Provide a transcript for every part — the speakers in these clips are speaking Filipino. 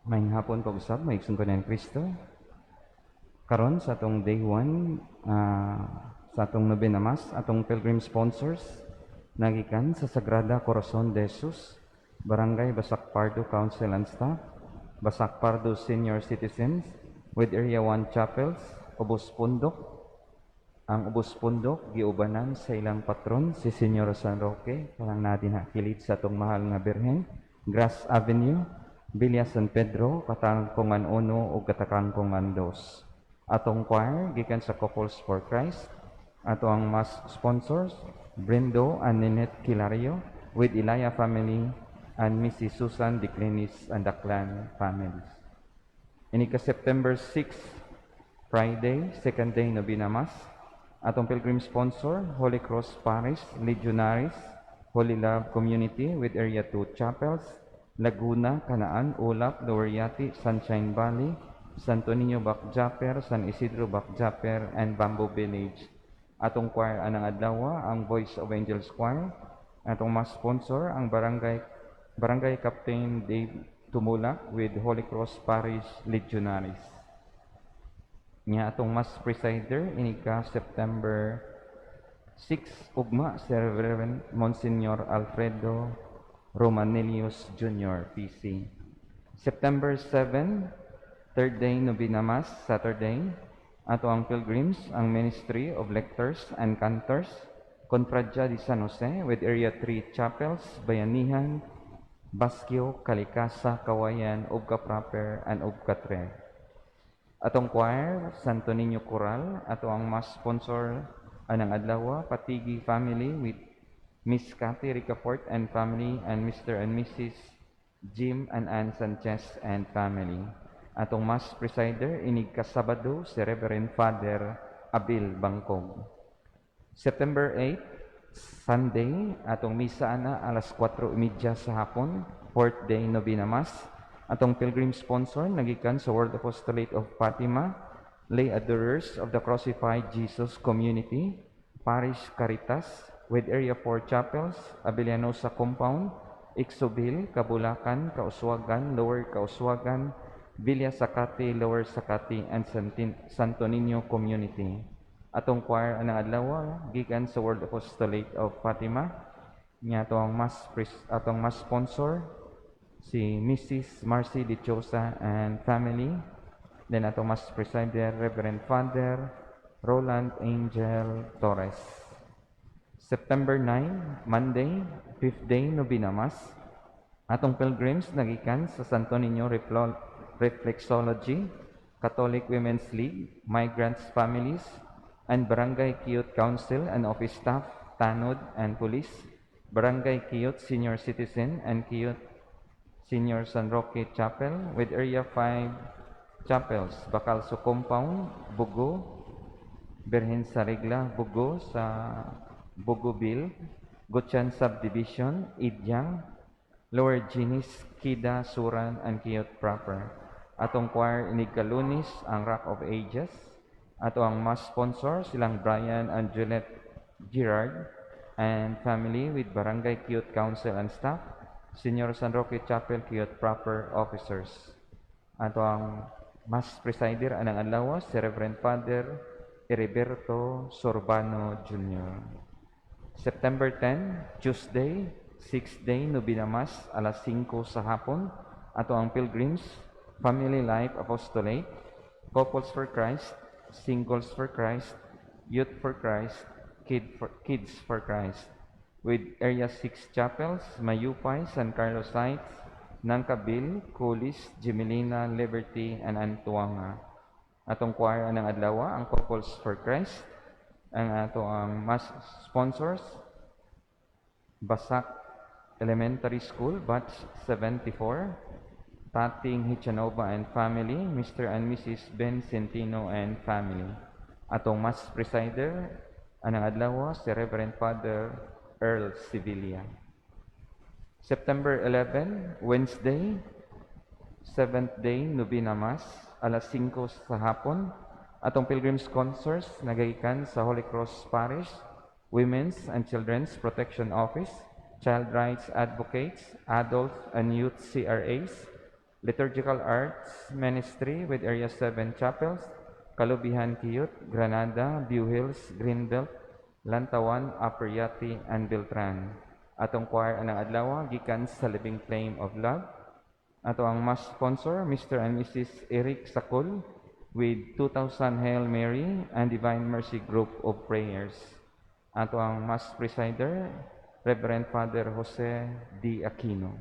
Maayong hapon pag-usab, maigsoon ko ng Kristo. Karon sa atong day 1, sa atong Novena Mass, atong pilgrim sponsors, nagikan sa Sagrada Corazon de Jesus, Barangay Basak Pardo Council and Staff, Basak Pardo Senior Citizens, with Area 1 Chapels, Ubos Pundok. Ang Ubos Pundok, giubanan sa ilang patron, si Senyor San Roque, parang natin hakilid sa atong mahal nga Birhen, Grass Avenue, Villa San Pedro, Katangkongan 1 o Katangkongan 2. Atong choir, gikan sa Couples for Christ. Ato ang mass sponsors, Brendo and Ninette Kilario, with Ilaya family and Mrs. Susan Declinis and Daklan families. Inika September 6, Friday, second day Novena Mass. Atong pilgrim sponsor, Holy Cross Parish, Legionaries, Holy Love Community with Area 2 Chapels, Laguna, Canaan, Ulap, Lower Yati, Sunshine Valley, Santo Niño Bakjaper, San Isidro Bakjaper, and Bamboo Village. Atong choir anang adlaw, ang Voice of Angels Choir. Atong mas sponsor, ang Barangay Captain Dave Tumulak with Holy Cross Parish Legionaries. Nya atong mas presider, inika September 6, ugma, si Reverend Monsignor Alfredo Romanelius Jr., PC. September 7, third day Novena Mass, Saturday. Ato ang pilgrims, ang Ministry of Lectors and Cantors, Confradja de San Jose with Area 3 Chapels, Bayanihan, Baskio, Kalikasa, Kawayan, Ubka Proper, and Ubka Tre. Atong choir, Santo Niño Coral. Ato ang mas sponsor anang adlaw, Patigi family with Miss Cathy Ricafort and family, and Mr. and Mrs. Jim and Ann Sanchez and family. Atong mas presider, inig ka Sabado, si Reverend Father Abil Bangkog. September 8, Sunday, atong misa ana alas 4:30 sa hapon, fourth day Novena Mass. Atong pilgrim sponsor, nagikan sa World Apostolate of Fatima, Lay Adorers of the Crucified Jesus Community, Parish Caritas, with Area 4 Chapels, Abellanosa Compound, Ixobil, Kabulakan, Kauswagan, Lower Kauswagan, Villa Sakati, Lower Sakati, and Santo Niño Community. Atong choir anang adlaw, gikan sa World Apostolate of Fatima. Nya atong mas sponsor, si Mrs. Marcy Dichosa and family. Then atong mas presider, Reverend Father Roland Angel Torres. September 9, Monday, 5th day Novena Mass. Atong pilgrims nagikan sa Santo Niño Reflexology, Catholic Women's League, Migrants Families, and Barangay Kiyot Council and Office Staff, Tanod and Police, Barangay Kiyot Senior Citizen and Kiyot Senior San Roque Chapel with Area 5 Chapels, Bacalso Compound, Bugo, Birhen sa Regla, Bugo sa Bugobil, Gochan Subdivision, Idyang, Lower Ginis, Kida, Suran, and Kiyot Proper. Atong choir inig Lunis, ang Rock of Ages. Ato ang mas sponsor, silang Brian and Juliet Girard and family with Barangay Kiyot Council and Staff, Senior San Roque Chapel, Kiyot Proper Officers. Ato ang mas presider anang adlaw, si Reverend Father Heriberto Sorbano Jr. September 10, Tuesday, 6th day Novena Mass, alas 5 sa hapon. Ato ang pilgrims, Family Life Apostolate, Couples for Christ, Singles for Christ, Youth for Christ, Kids for Christ, with Area 6 Chapels, Mayupay, San Carlos Heights, Nangkabil, Colis, Gemelina, Liberty, and Antuanga. Atong choir anang adlaw, ang Couples for Christ. Ang ato ang mas sponsors, Basak Elementary School, Batch 74, Tating Hichanova and family, Mr. and Mrs. Ben Centino and family. Atong mas presider anang adlaw, si Reverend Father Earl Sevilla. September 11, Wednesday, 7th day Novena Mass, alas 5 sa hapon. Atong pilgrims sponsors nagagikan sa Holy Cross Parish, Women's and Children's Protection Office, Child Rights Advocates, Adult and Youth CRAs, Liturgical Arts Ministry with Area 7 chapels, Kalubihan Kiyot, Granada, View Hills, Greenbelt, Lantawan, Upper Yati, and Beltran. Atong choir anang adlaw gikan sa Living Flame of Love. Ato ang mas sponsor, Mr. and Mrs. Eric Sakul with 2,000 Hail Mary and Divine Mercy Group of Prayers. Ato ang mas presider, Reverend Father Jose D. Aquino.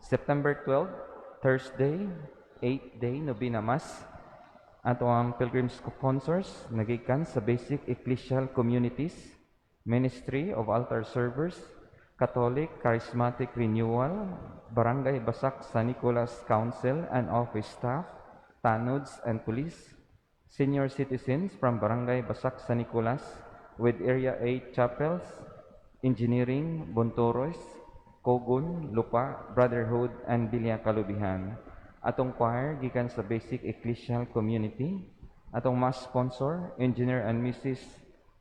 September 12, Thursday, 8th day, Novena Mass. Ato ang pilgrims sponsors, nagikan sa Basic Ecclesial Communities, Ministry of Altar Servers, Catholic Charismatic Renewal, Barangay Basak San Nicolas Council and Office Staff, Tanods and Police, Senior Citizens from Barangay Basak San Nicolas with Area 8 Chapels, Engineering, Bontoros, Kogun, Lupa, Brotherhood, and Bilya Kalubihan. Atong choir gikan sa Basic Ecclesial Community. Atong mas sponsor, Engineer and Mrs.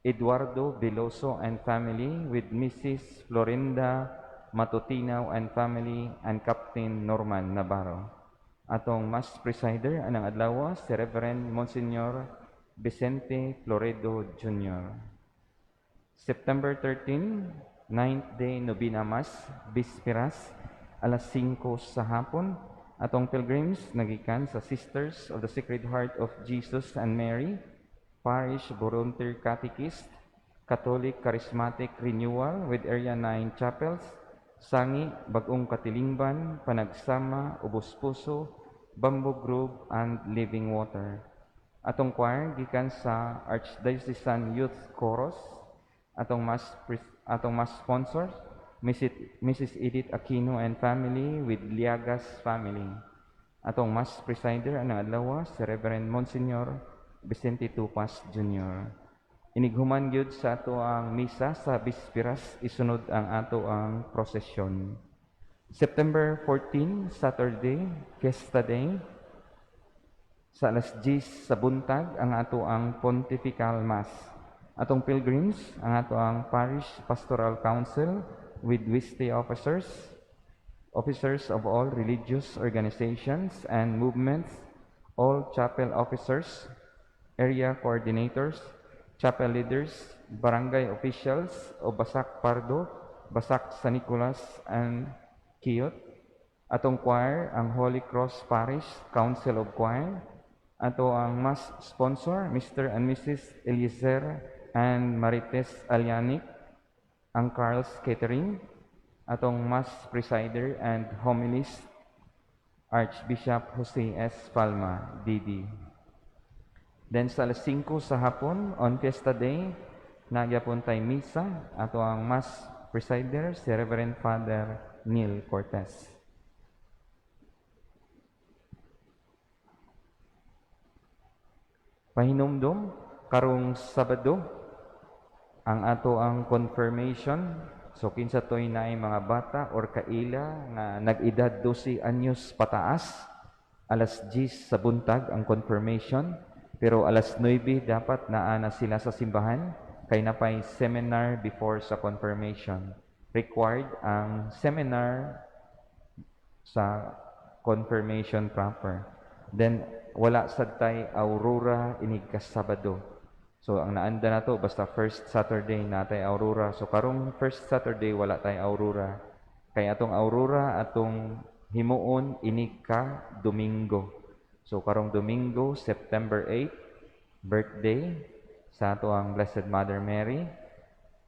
Eduardo Veloso and family with Mrs. Florinda Matutinaw and family and Captain Norman Navarro. Atong mas presider anang adlaw si Reverend Monsignor Vicente Floredo Jr. September 13, 9th day Novena Mass, Bisperas, alas 5 sa hapon. Atong pilgrims nagikan sa Sisters of the Sacred Heart of Jesus and Mary, Parish Volunteer Catechist, Catholic Charismatic Renewal with Area 9 Chapels, Sangi, Bagong Katilingban, Panagsama, Ubos Puso, Bamboo Grove, and Living Water. Atong choir gikan sa Archdiocesan Youth Chorus. Atong mas sponsors, Mrs. Edith Aquino and family with Liagas family. Atong mas presider anang adlaw si Reverend Monsignor Vicente Tupas Jr. Inighuman gyud sa ato ang misa sa Bisperas, isunod ang ato ang prosesyon. September 14, Saturday, Fiesta Day. Sa alas 10 sa buntag ang ato ang Pontifical Mass. Atong pilgrims, ang ato ang Parish Pastoral Council with WISTE officers of all religious organizations and movements, all chapel officers, area coordinators, chapel leaders, barangay officials o Basak Pardo, Basak San Nicolas, and Kiyot. Atong choir, ang Holy Cross Parish Council of Choir. Ato ang mas sponsor, Mr. and Mrs. Eliezer and Marites Alianic, ang Carl's Catering. Atong mas presider and homilist, Archbishop Jose S. Palma, D.D. Then sa alas 5 sa hapon, on Fiesta Day, nagyapon tay misa. Ato ang mas presider, si Reverend Father Neil Cortez. Pahinumdum, karong Sabado, ang ato ang confirmation. So kinsa toy naay mga bata or kaila nga nag-edad 12 anyos pataas, alas 10 sa buntag ang confirmation, pero alas 9 dapat naa na sila sa simbahan kay napay seminar before sa confirmation. Required ang seminar sa confirmation proper. Then wala sad tay aurora inig ka Sabado. So ang naanda na to basta first Saturday na tay aurora. So karong first Saturday wala tay aurora. Kay atong aurora atong himuon inig ka Domingo. So karong Domingo, September 8, birthday sa ato ang Blessed Mother Mary.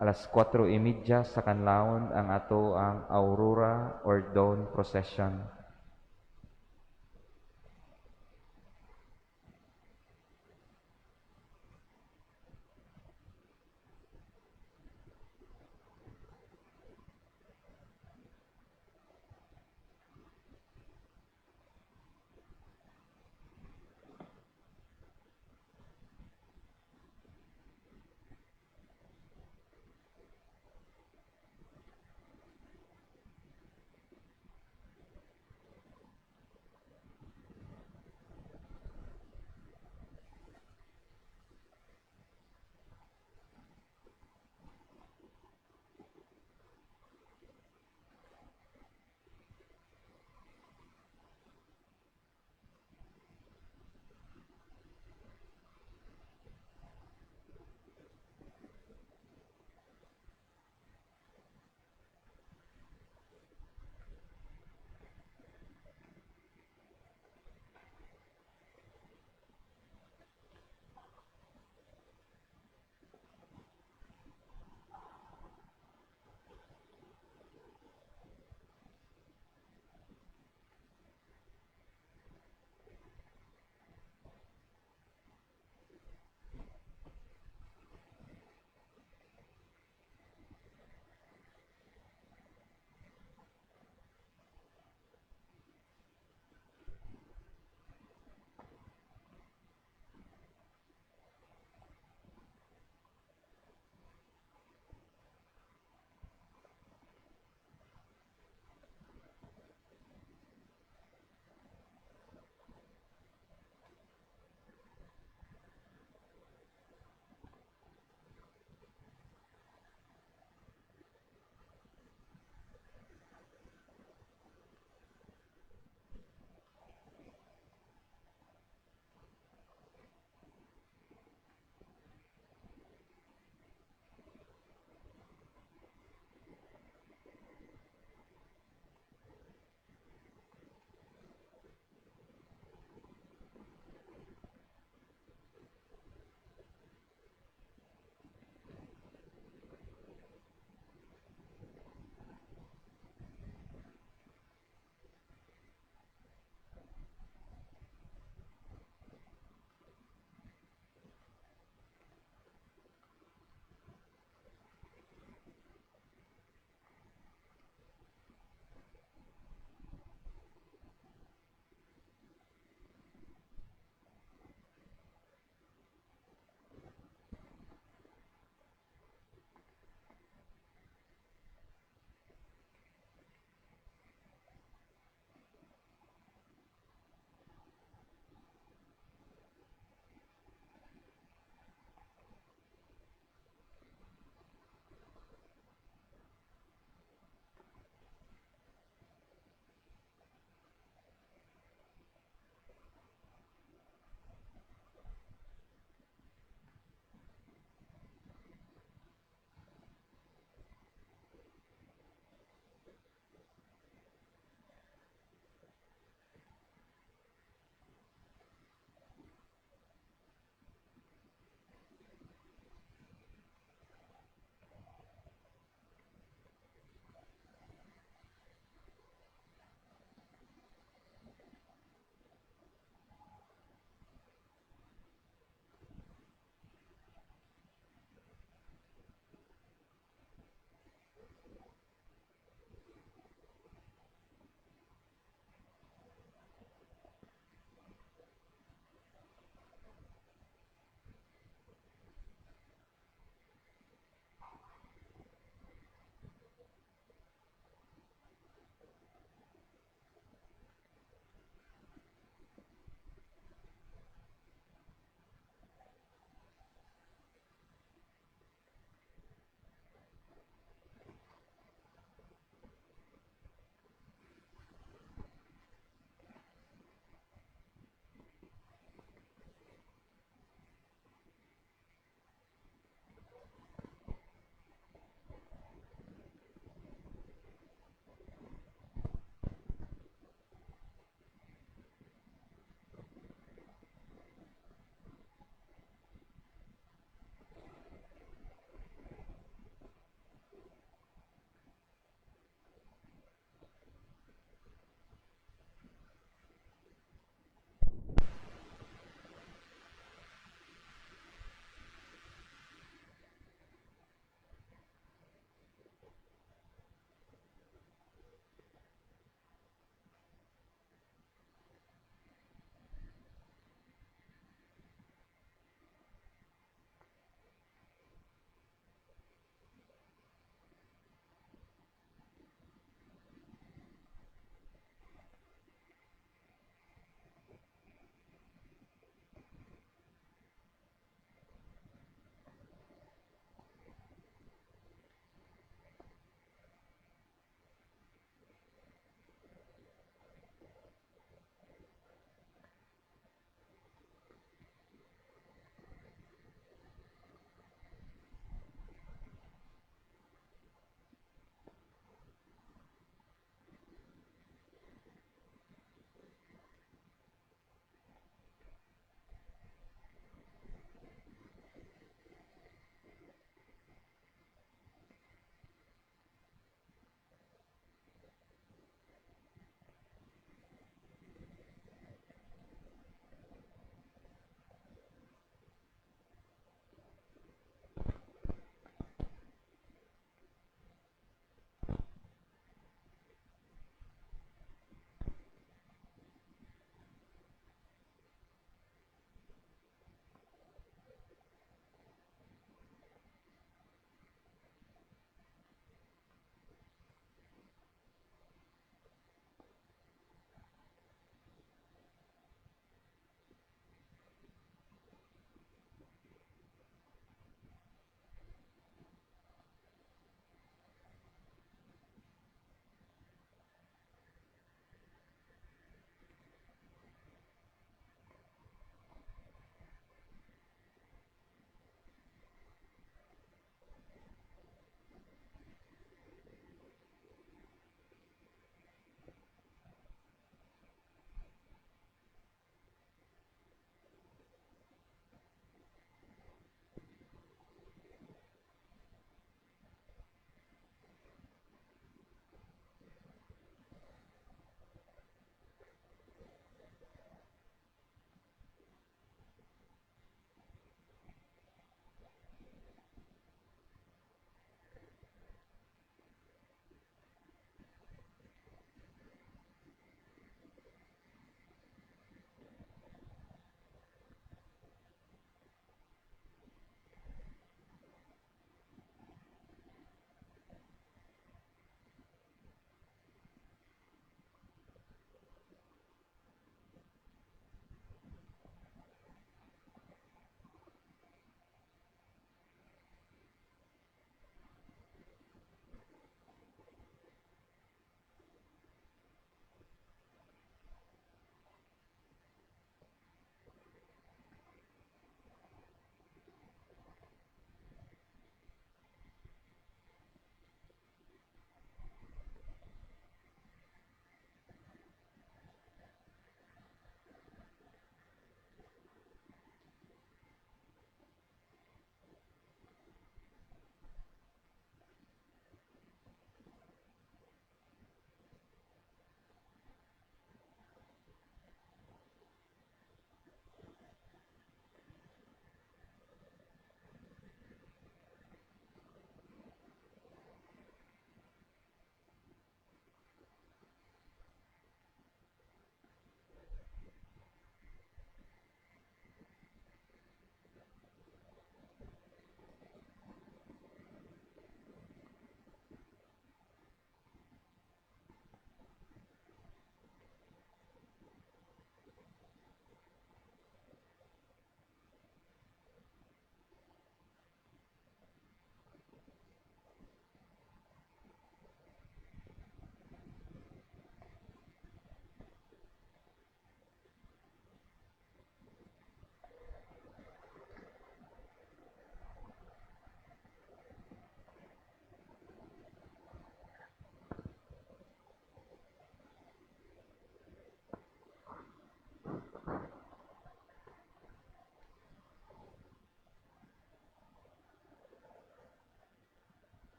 Alas 4:30 sa kanlawon ang ato ang aurora or dawn procession.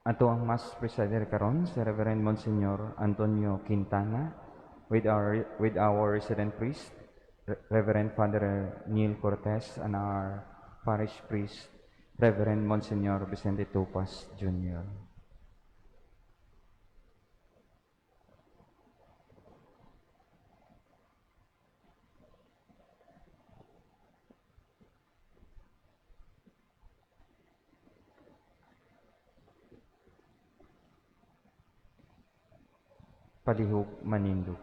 Ato ang Mass Presider karon si Reverend Monsignor Antonio Quintana with our resident priest Reverend Father Neil Cortez and our parish priest Reverend Monsignor Vicente Tupas Jr. Palihog Manindog.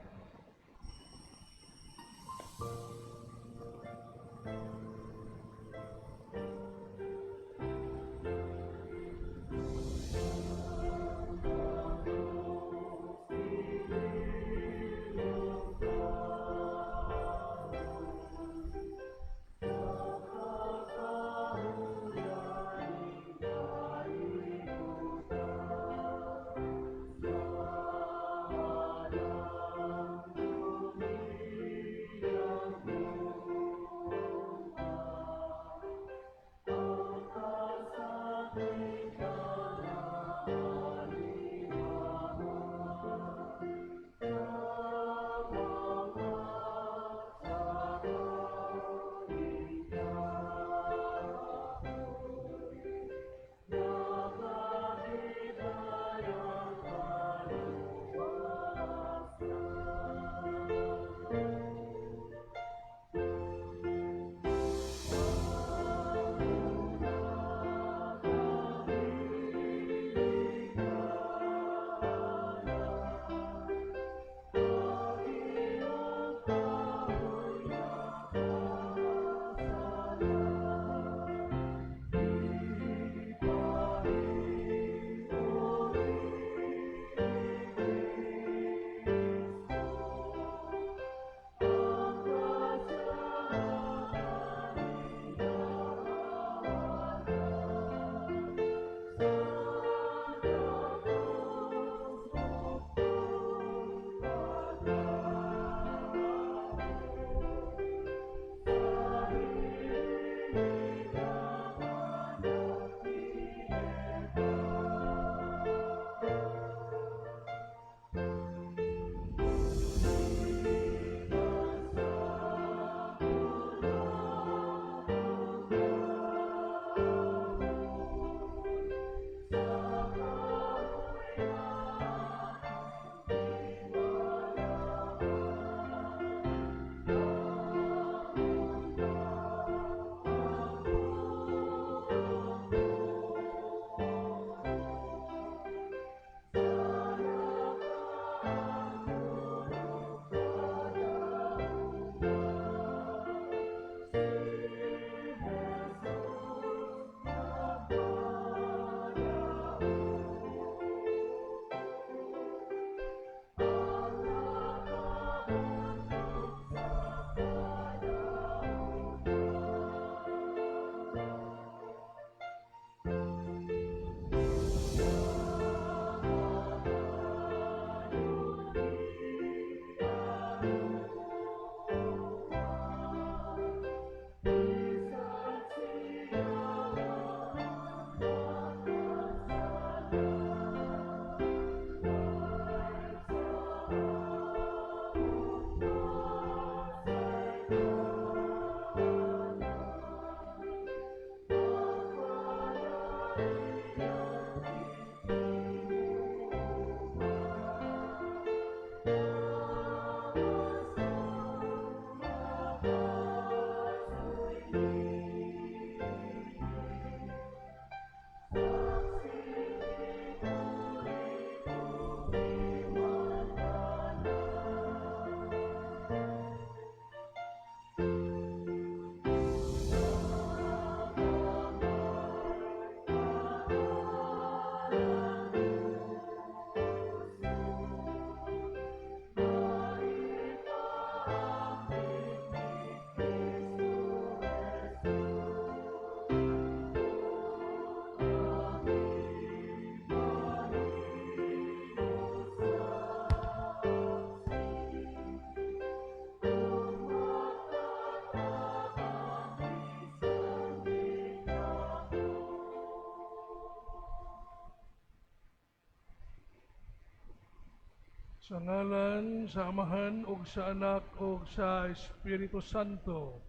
Sa ngalan, sa Amahan, ug sa Anak, ug sa Espiritu Santo.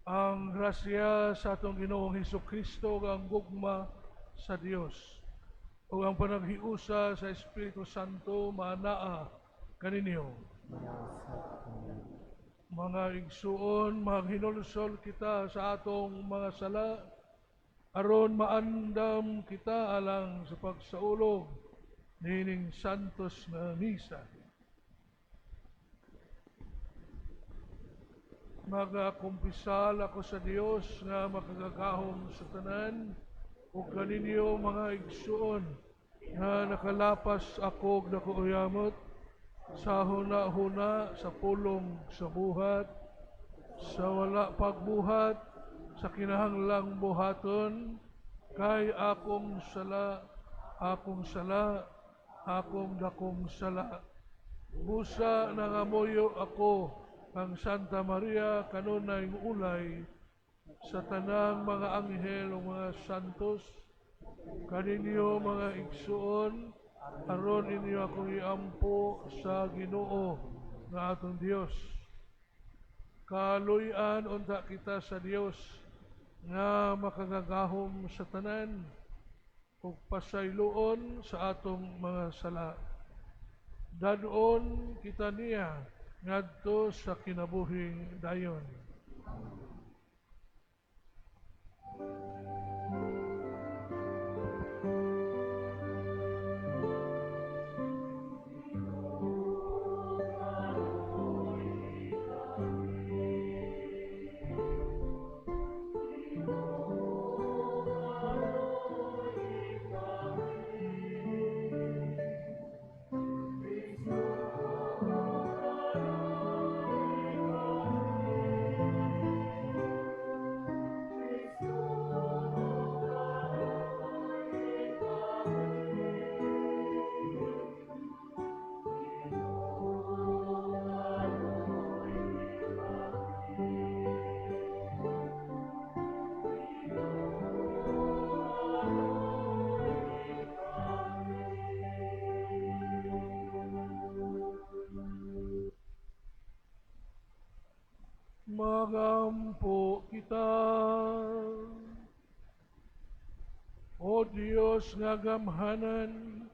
Ang grasya sa atong Ginoong Hesukristo ug ang gugma sa Dios ug ang panaghiusa sa Espiritu Santo maanaa kaninyo. Mga igsuon, maghinulsol kita sa atong mga sala aron maandam kita alang sa pagsaulog nining santos nga misa. Magakumpisal ako sa Dios nga makagagahom sa tanan ug kaninyo mga igsuon nga nakalapas ako og nakuuyamot sa huna-huna, sa pulong, sa buhat, sa wala pagbuhat, sa kinahanglang buhaton, kay akong sala, akong dakong sala. Busa nangamuyo ako ang Santa Maria kanunay ulay sa tanang mga anghel o mga santos, kaninyo mga igsuon, aron inyo akong iampo sa Ginoo nga atong Dios. Kaluy-an unta kita sa Dios nga makagagahom sa tanan ug pasayloon sa atong mga sala. Dadon kita niya ngadto sa kinabuhing dayon. Magampo kita. O Dios nga gamhanan,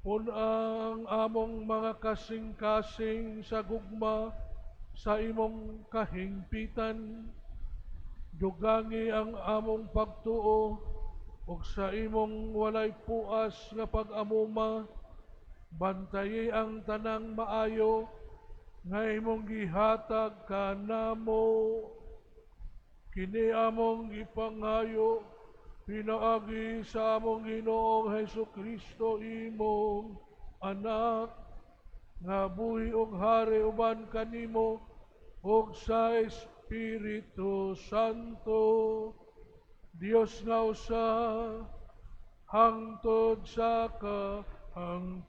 pun-ang among mga kasing-kasing sa gugma sa imong kahingpitan, dugangi ang among pagtuo ug sa imong walay puas nga pag-amuma, bantayi ang tanang maayo nga imong gihatag kanamo. Kini among ipangayo pinaagi sa among Ginoong Hesukristo imong anak, nga buhi ug hari uban kanimo ug sa Espiritu Santo, Dios nga usa, hangtod sa kahangturan.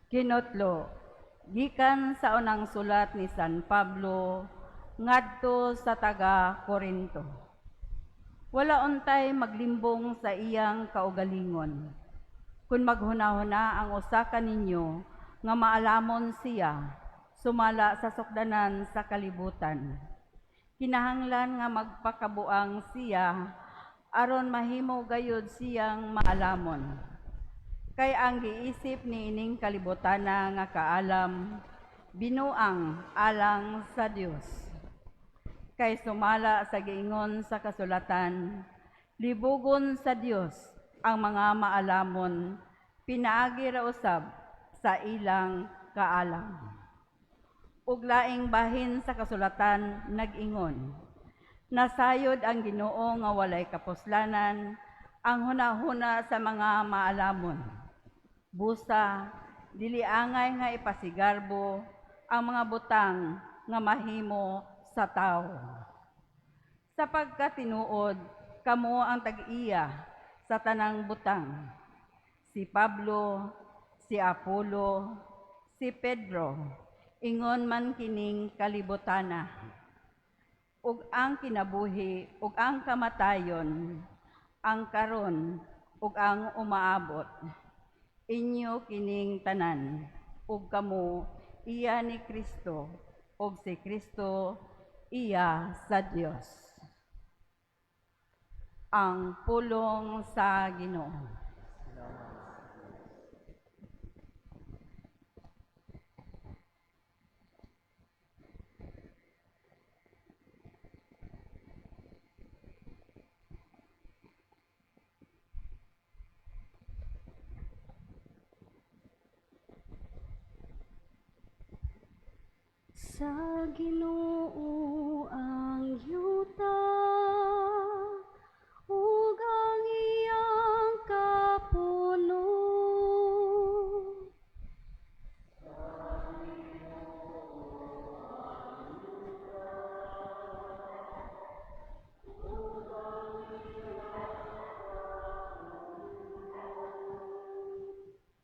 Kinotlo, gikan sa unang sulat ni San Pablo ngadto sa taga Corinto. Wala untay maglimbong sa iyang kaugalingon. Kung maghuna-huna ang usa ka ninyo nga maalamon siya, sumala sa sukdanan sa kalibutan. Kinahanglan nga magpakabuang siya aron mahimo gayud siyang maalamon. Kay ang giisip ni ining kalibutana nga kaalam, binuang alang sa Dios. Kay sumala sa giingon sa kasulatan, libugon sa Dios ang mga maalamon, pinaagi ra usab sa ilang kaalam. Ug laing bahin sa kasulatan nag-ingon, nasayod ang Ginoo nga walay kapuslanan ang hunahuna sa mga maalamon. Busa, dili angay nga ipasigarbo ang mga butang nga mahimo sa tao. Sapagkat tinuod, kamo ang tag-iya sa tanang butang. Si Pablo, si Apolo, si Pedro, ingon man kining kalibutana, ug ang kinabuhi, ug ang kamatayon, ang karon, ug ang umaabot. Inyo kining tanan, ug kamo iya ni Kristo, ug si Kristo iya sa Dios. Ang pulong sa Ginoo. Sa Ginoo ang yuta, ug ang iyang kapuno.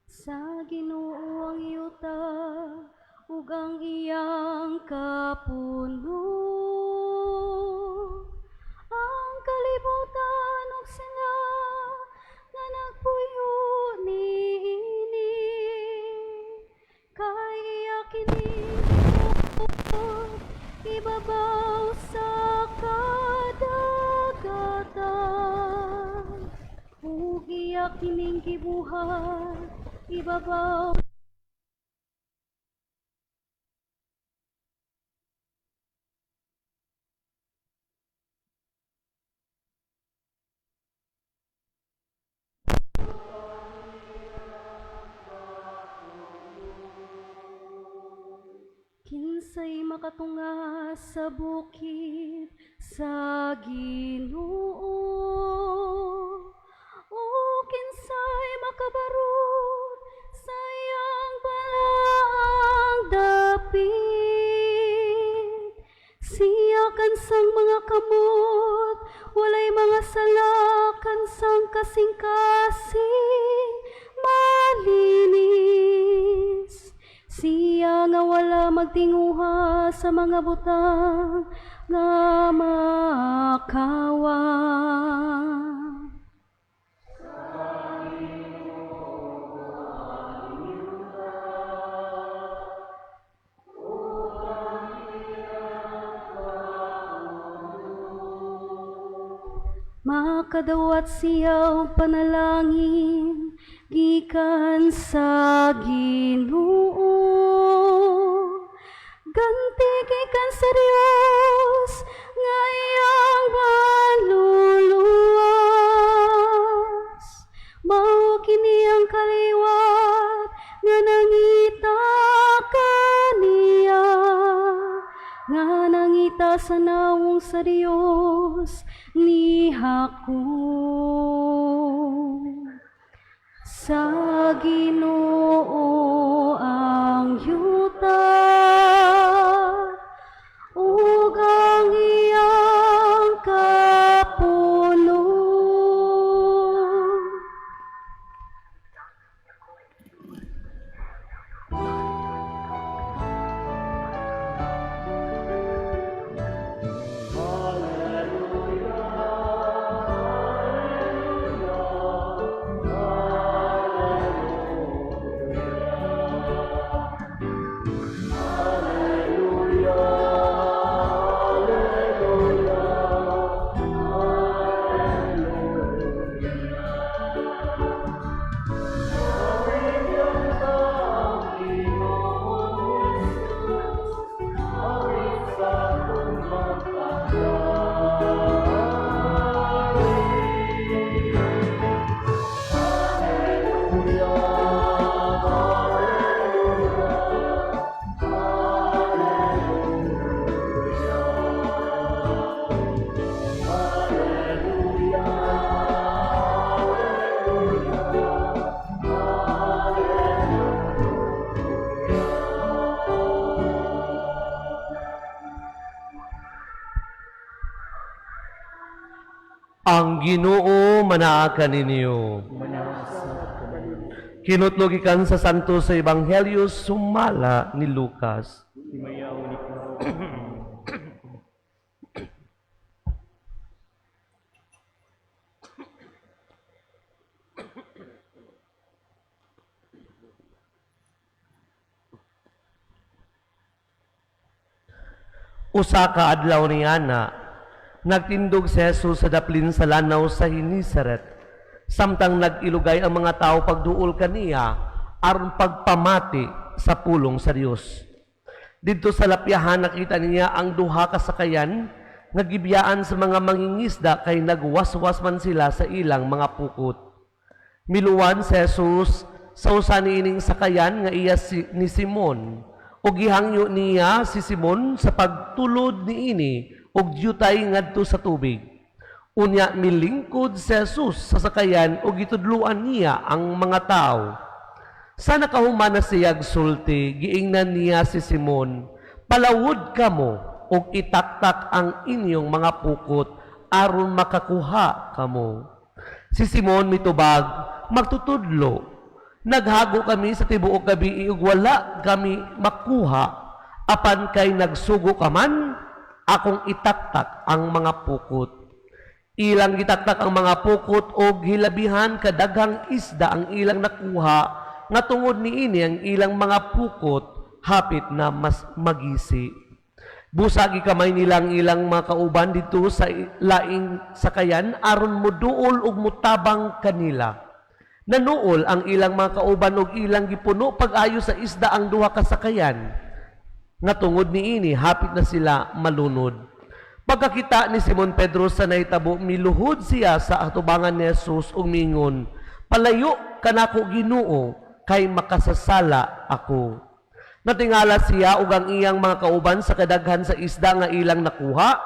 Sa Ginoo ang yuta, ug ang iyang kapuno. Ang kalibutan ug sila nga nagpuyo niini, kay iya kini ibabaw sa kadagatan, ug iya kining gibuhat ibabaw kinsay makatunga sa bukid sa Ginoo, o kinsay makabarog sa iyang balaang dapit. Siya kansang mga kamot, walay mga sala, kansang kasing-kasing malinis. Siya nga wala magtinguha sa mga butang nga makawa. Makadawat siya og panalangin gikan sa Ginoo. Ganti gikan sa Dios nga iyang manluluwas. Mao kini ang kaliwat nga nangita kaniya, nga nangita sa nawong sa Dios ni Hakon. Sa Ginoo ang yuta, ug ang iyang kapuno. Ang Ginoo manaa ninyo. Kinutlog ikan sa Santo sa Ebanghelyo sumala ni Lucas. Usa ka adlaw ni Ana, nagtindog si Jesus sa daplin sa lanaw sa Hinisaret. Samtang nag-ilugay ang mga tao pagduol kaniya aron pagpamati sa pulong sa Dios. Didto sa lapyahan nakita niya ang duha ka sakayan nga gibiyaan sa mga mangingisda kay nagwaswas man sila sa ilang mga pukot. Miluwan si Jesus sa usa niining sakayan nga iya ni Simon. O gihangyo niya si Simon sa pagtulod niini og diyutay ngadto sa tubig. Unya milingkod si Jesus sa sakayan o gitudluan niya ang mga tao. Sa nakahuman na siyag sulti, giingnan niya si Simon, palawod kamo og itaktak ang inyong mga pukot aron makakuha kamo. Si Simon mitubag, magtutudlo. Naghago kami sa tibuok gabi ug wala kami makuha, apan kay nagsugo ka man, akong itaktak ang mga pukot. Ilang gitaktak ang mga pukot o hilabihan kadaghang isda ang ilang nakuha, nga tungod niini ang ilang mga pukot hapit na mas magisi. Busagi kamay nilang ilang mga kauban dito sa laing sakayan aron moduol ug mutabang kanila. Nanuol ang ilang mga kauban ug ilang gipuno pag-ayo sa isda ang duha ka sakayan. Nga tungod niini hapit na sila malunod. Pagkakita ni Simon Pedro sa nahitabo, miluhod siya sa atubangan ni Jesus ug mingon, "Palayo kanako Ginoo, kay makasasala ako." Natingala siya ug ang iyang mga kauban sa kadaghan sa isda nga ilang nakuha.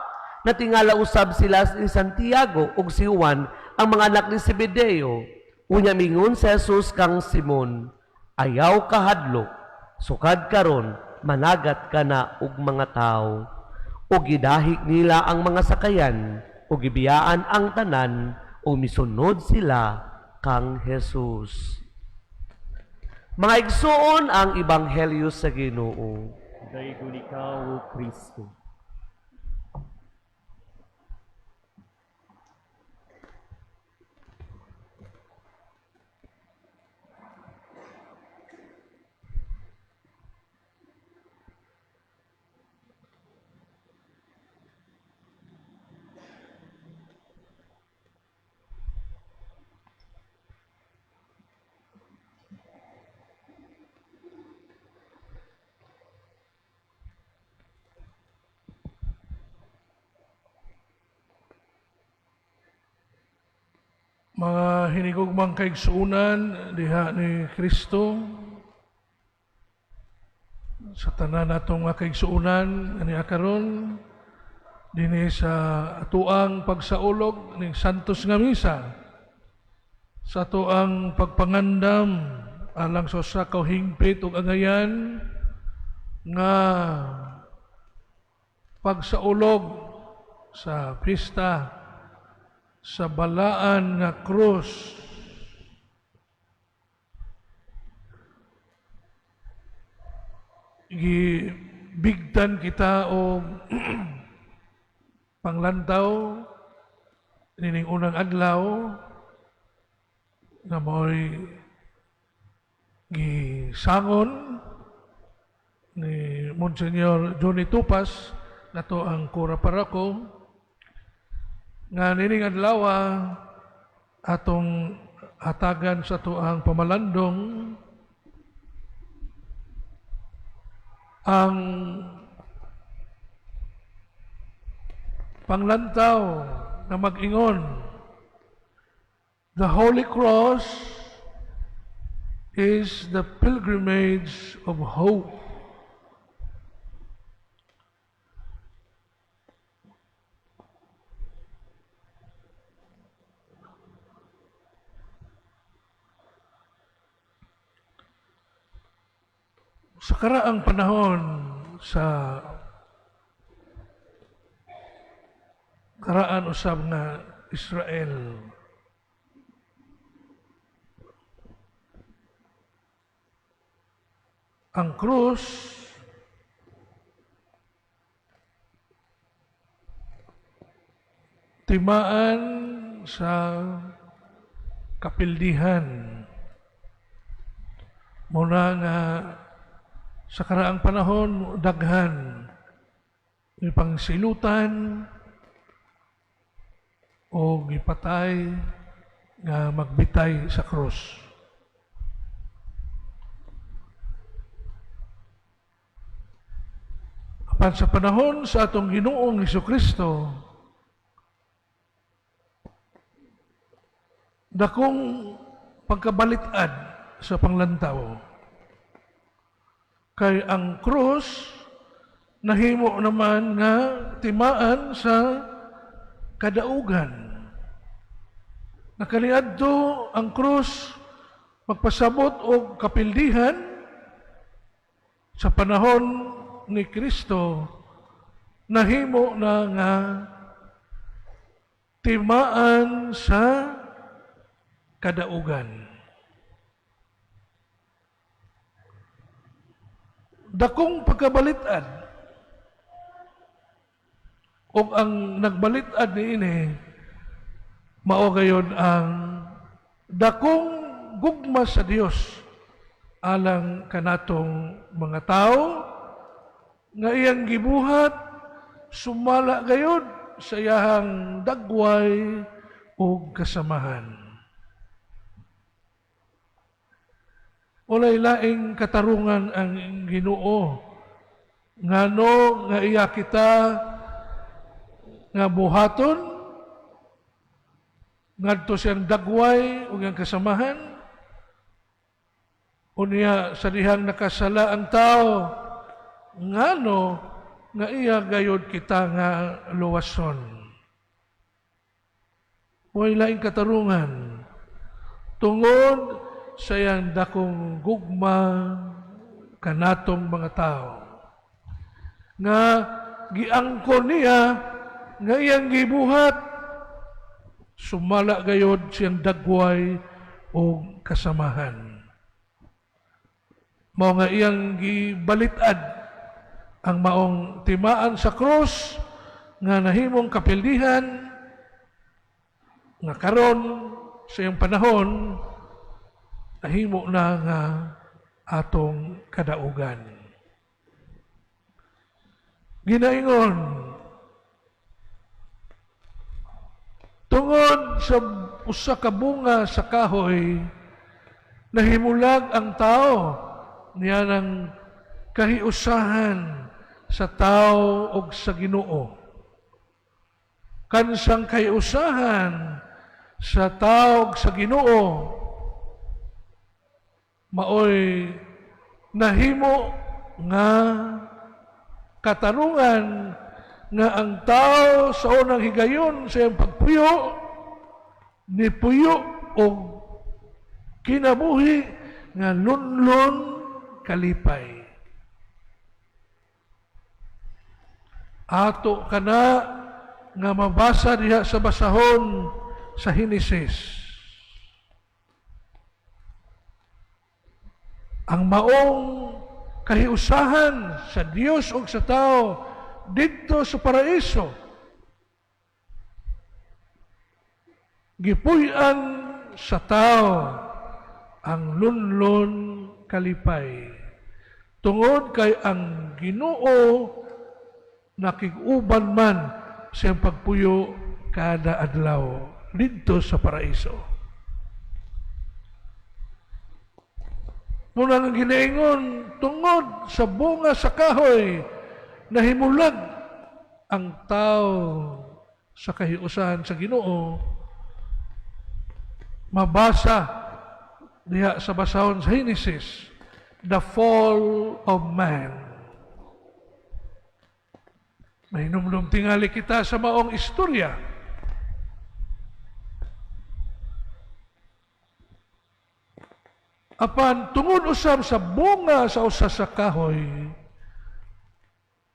Natingala usab sila ni Santiago ug si Juan, ang mga anak ni Zebedeo. Unya mingon si Jesus kang Simon, "Ayaw kahadlo, sukad karon, managat ka na og mga tao." O gidahik nila ang mga sakayan, o gibiyaan ang tanan, o misunod sila kang Jesus. Mga igsoon ang Ebanghelyo sa Ginoo. Daygon ikaw, O Kristo. Mga hinigugmang kaigsuunan diha ni Kristo, sa tanan natong mga kaigsuunan ani akaron dinhi sa atuang pagsaulog ning Santos nga Misa, sa atuang pagpangandam alang sa usa ka hingpit ug angayan nga pagsaulog sa pista sa balaan nga krus. Gibigtan kita o panglantaw nining unang adlaw na mo'y gisangon ni Monsignor Johnny Tupas nato ang Kura Parako nga nining adlaw atong hatagan sa tuang pamalandong ang panglantaw na mag-ingon, the Holy Cross is the pilgrimage of hope. Sa karaang panahon, sa karaan usab nga Israel. Ang krus timaan sa kapildihan. Muna nga sa karaang panahon, daghan may pangsilutan o gipatay nga magbitay sa krus. Apan sa panahon sa atong Ginoong Hesukristo, dakong pagkabalitad sa panglantaw. Kay ang krus nahimo naman nga timaan sa kadaugan. Nakaliadto ang krus magpasabot og kapildihan sa panahon ni Kristo, nahimo na nga timaan sa kadaugan. Dakong pagkabalitad o ang nagbalitad niini mao gayud ang dakong gugma sa Dios alang kanatong mga tao nga iyang gibuhat sumala gayud sa iyang dagway o kasamahan. Walay laing katarungan ang Ginoo ngano nga iya kita nga buhaton ngadto siyang dagway ug iyang kasamahan unya sa dihang nakasala ang tao ngano nga iya gayud kita nga luwason. Walay laing katarungan tungod sa iyang dakong gugma kanatong mga tao nga giangkon niya nga iyang gibuhat sumala gayod siyang dagway o kasamahan. Mao nga iyang gibalitad ang maong timaan sa krus nga nahimong kapildihan nga karon sa iyang panahon nahimo na nga atong kadaugan. Ginaingon, tungod sa usa ka bunga sa kahoy, nahimulag ang tao niya ng kahiusahan sa tao o sa Ginoo. Kansang kahiusahan sa tao o sa Ginoo, maoy nahimo nga katarungan nga ang tao sa unang higayon sa iyang pagpuyo ni puyo o kinabuhi nga lunlon kalipay. Ato kana nga mabasa diha sa basahon sa Henesis. Ang maong kahiusahan sa Dios o sa tao dito sa paraiso gipuy-an sa tao ang lunlon kalipay tungod kay ang Ginoo nakig-uban man siyang pagpuyo kada adlaw dito sa paraiso. Muna nga ginaingon, tungod sa bunga sa kahoy, nahimulag ang tao sa kahiusahan sa Ginoo. Mabasa diha sa basahon sa Henesis, the fall of man. Mahinumdum tingali kita sa maong istorya. Apan tungod usab sa bunga sa usa sa kahoy,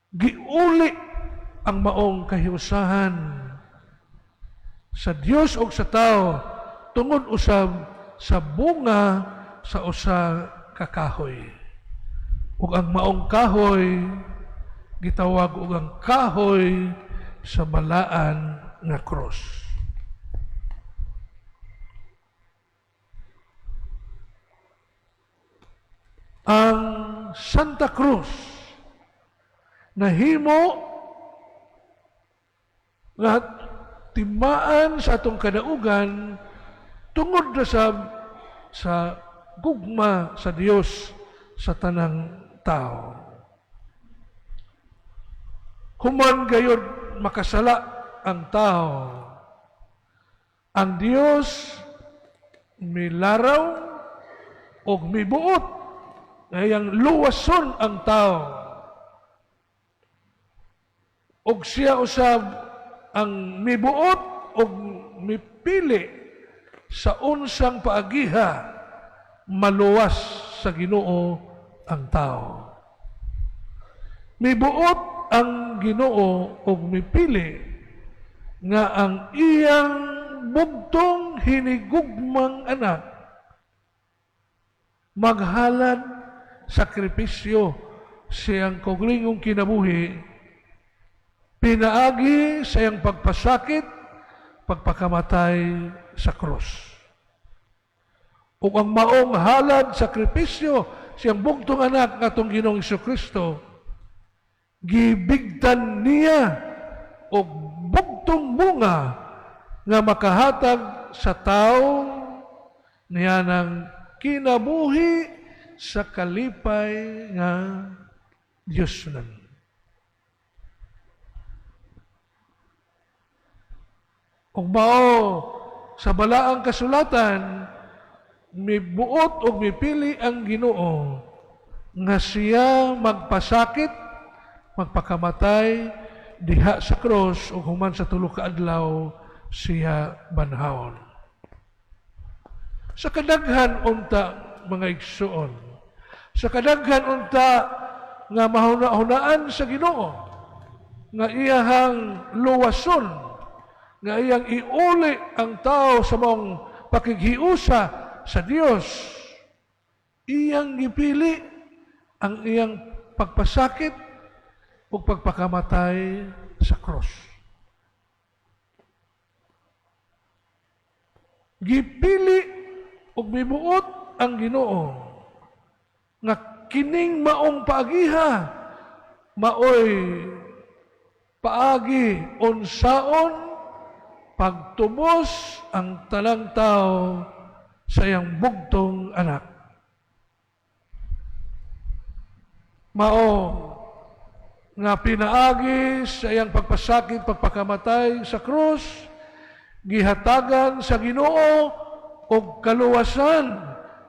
giuli ang maong kahiusahan sa Dios o sa tao tungod usab sa bunga sa usa ka kahoy. Ug ang maong kahoy gitawag og ang kahoy sa balaan nga cross. Ang Santa Cruz nahimo nga timaan sa atong kadaugan tungod na sa gugma sa Dios sa tanang tao. Human gayud makasala ang tao, ang Dios milaraw o mibuot ngayang luwason ang tao. Og siya usab ang mibuot o mipili sa unsang paagiha maluwas sa Ginoo ang tao. Mibuot ang Ginoo o mipili nga ang iyang bugtong hinigugmang anak maghalad sakripisyo siyang kaugalingong kinabuhi, pinaagi sa iyang pagpasakit, pagpakamatay sa krus. Ug ang maong halad sakripisyo siyang bugtong anak nga atong Ginoong Jesucristo, gibigtan niya og bugtong bunga nga makahatag sa tao niya ng kinabuhi sa kalipay nga Diyos nan. Ug mao sa balaang kasulatan mibuot o mipili ang Ginoo nga siya magpasakit, magpakamatay diha sa cross ug human sa tulo ka adlaw siya banhawon. Sa kadaghan unta mga igsuon, sa kadaghan unta nga mahuna-hunaan sa Ginoo nga iyahang luwason, nga iyang iuli ang tao sa mong pakighiusa sa Dios, iyang gipili ang iyang pagpasakit o pagpakamatay sa cross. Gipili o mibuot ang Ginoo nga kining maong paagiha maoy paagi unsaon pagtubos ang tanang tao sa iyang bugtong anak. Mao nga pinaagi sa iyang pagpasakit, pagpakamatay sa krus, gihatagan sa Ginoo og kaluwasan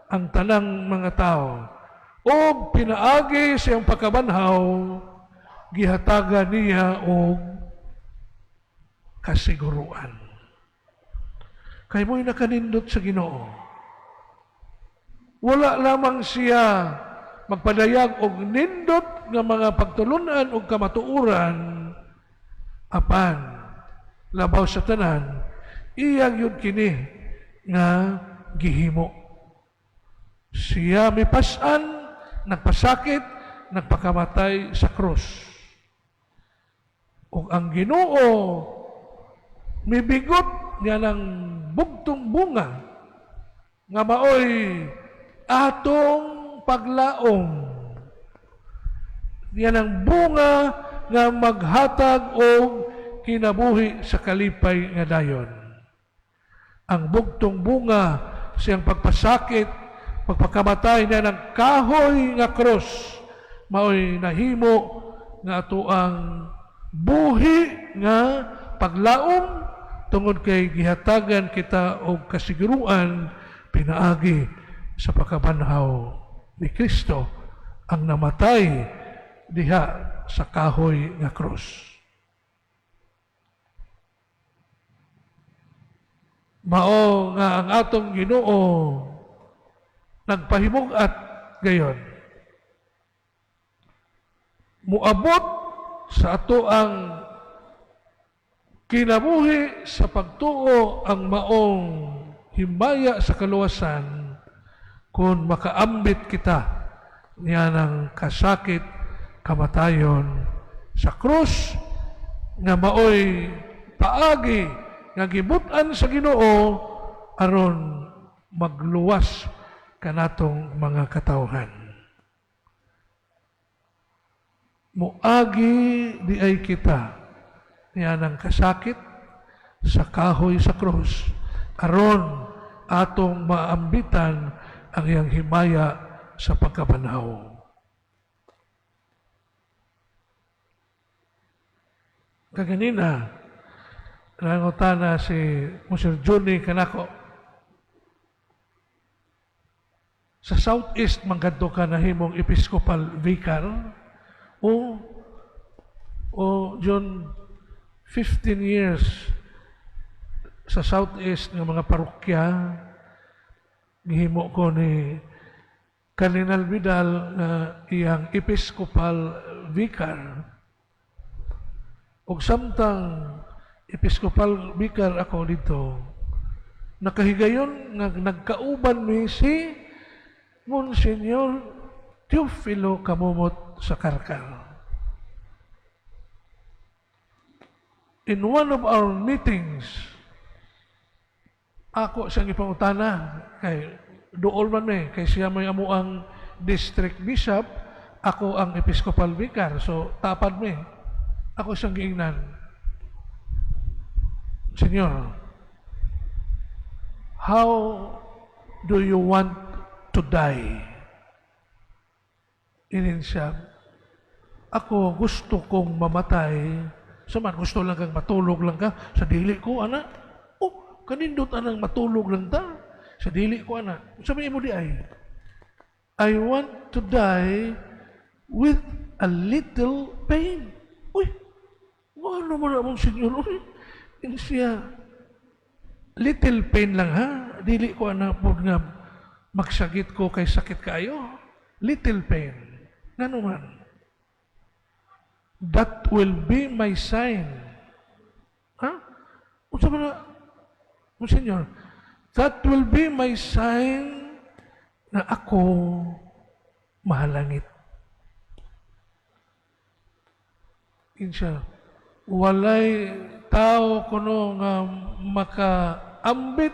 ang tanang mga tao. O pinaagi sa iyang pagkabanhaw, gihatagan niya og kasiguruan. Kay mo'y nakanindot sa Ginoo. Wala lamang siya magpadayag og nindot nga mga pagtulunan og kamatuoran apan labaw sa tanan iyang yun kini nga gihimo. Siya mipasan, nagpasakit, nagpakamatay sa krus. Ug ang Ginoo mibigot niya ng bugtong bunga nga maoy atong paglaom. Niya ng bunga nga maghatag og kinabuhi sa kalipay nga dayon. Ang bugtong bunga siyang pagpasakit, pagpakamatay niya ng kahoy nga cross, maoy nahimo nga ato ang buhi nga paglaom tungod kay gihatagan kita og kasiguruan pinaagi sa pagkabanhaw ni Kristo ang namatay diha sa kahoy nga cross. Mao nga ang atong Ginoo nagpahimug-at gayon. Muabot sa ato ang Kinabuhi sa pagtuo ang maong himaya sa kaluwasan kung makaambit kita niya ng kasakit kamatayon sa krus nga maoy paagi nga gibutan sa Ginoo aron magluwas kanatong mga katawhan. Muagi di ay kita niya ng kasakit sa kahoy sa krus aron atong maambitan ang iyang himaya sa pagkabanhaw. Kaganina, nangutana si Mr. Johnny kanako, sa Southeast manggadto ka na himong Episcopal Vicar o John 15 years sa Southeast ng mga parokya gihimo ko ni Cardinal Vidal na iyang Episcopal Vicar ug samtang Episcopal Vicar ako dito nakahigayon nga nagkauban mi si Monsignor Teofilo Kamumot sa Karkar. In one of our meetings, ako siyang ipangutana, kay dool man kay siya may amuang district bishop, ako ang Episcopal Vicar, so tapad mi. Ako siyang giingnan, Senyor, how do you want to die? Inin siya, ako gusto kong mamatay. Saman, gusto lang kang matulog lang ka sa dili ko, ana. Oh, kanindot anang matulog lang ta sa dili ko, ana. Sabi mo di ay, I want to die with a little pain. Uy, ano mo na mong senyor? Uy, in siya, little pain lang ha. Dili ko, ana, po nga magsagit ko kay sakit kayo. Little pain. Nga naman. That will be my sign. Ha? Unsa man na, Monsignor, that will be my sign na ako mahalangit. Insya, walay tao kuno nga makaambit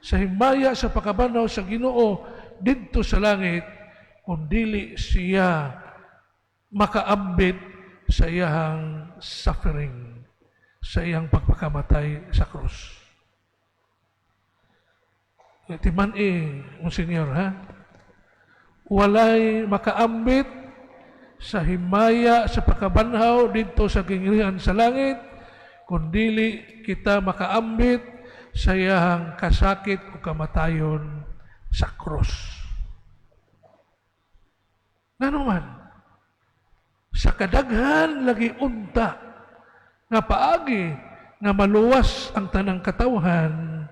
sa himaya sa pakabanaw sa Ginoo didto sa langit kung dili siya makaambit sa iyang suffering, sa iyang pagpakamatay sa krus. Timan Monsignor, ha? Walay makaambit sa himaya sa pagkabanhaw dito sa gingharian sa langit, kundili kita makaambit sa iyang kasakit o kamatayon sa krus. Nanuman, sa kadaghan lagi unta nga paagi nga maluwas ang tanang katawhan,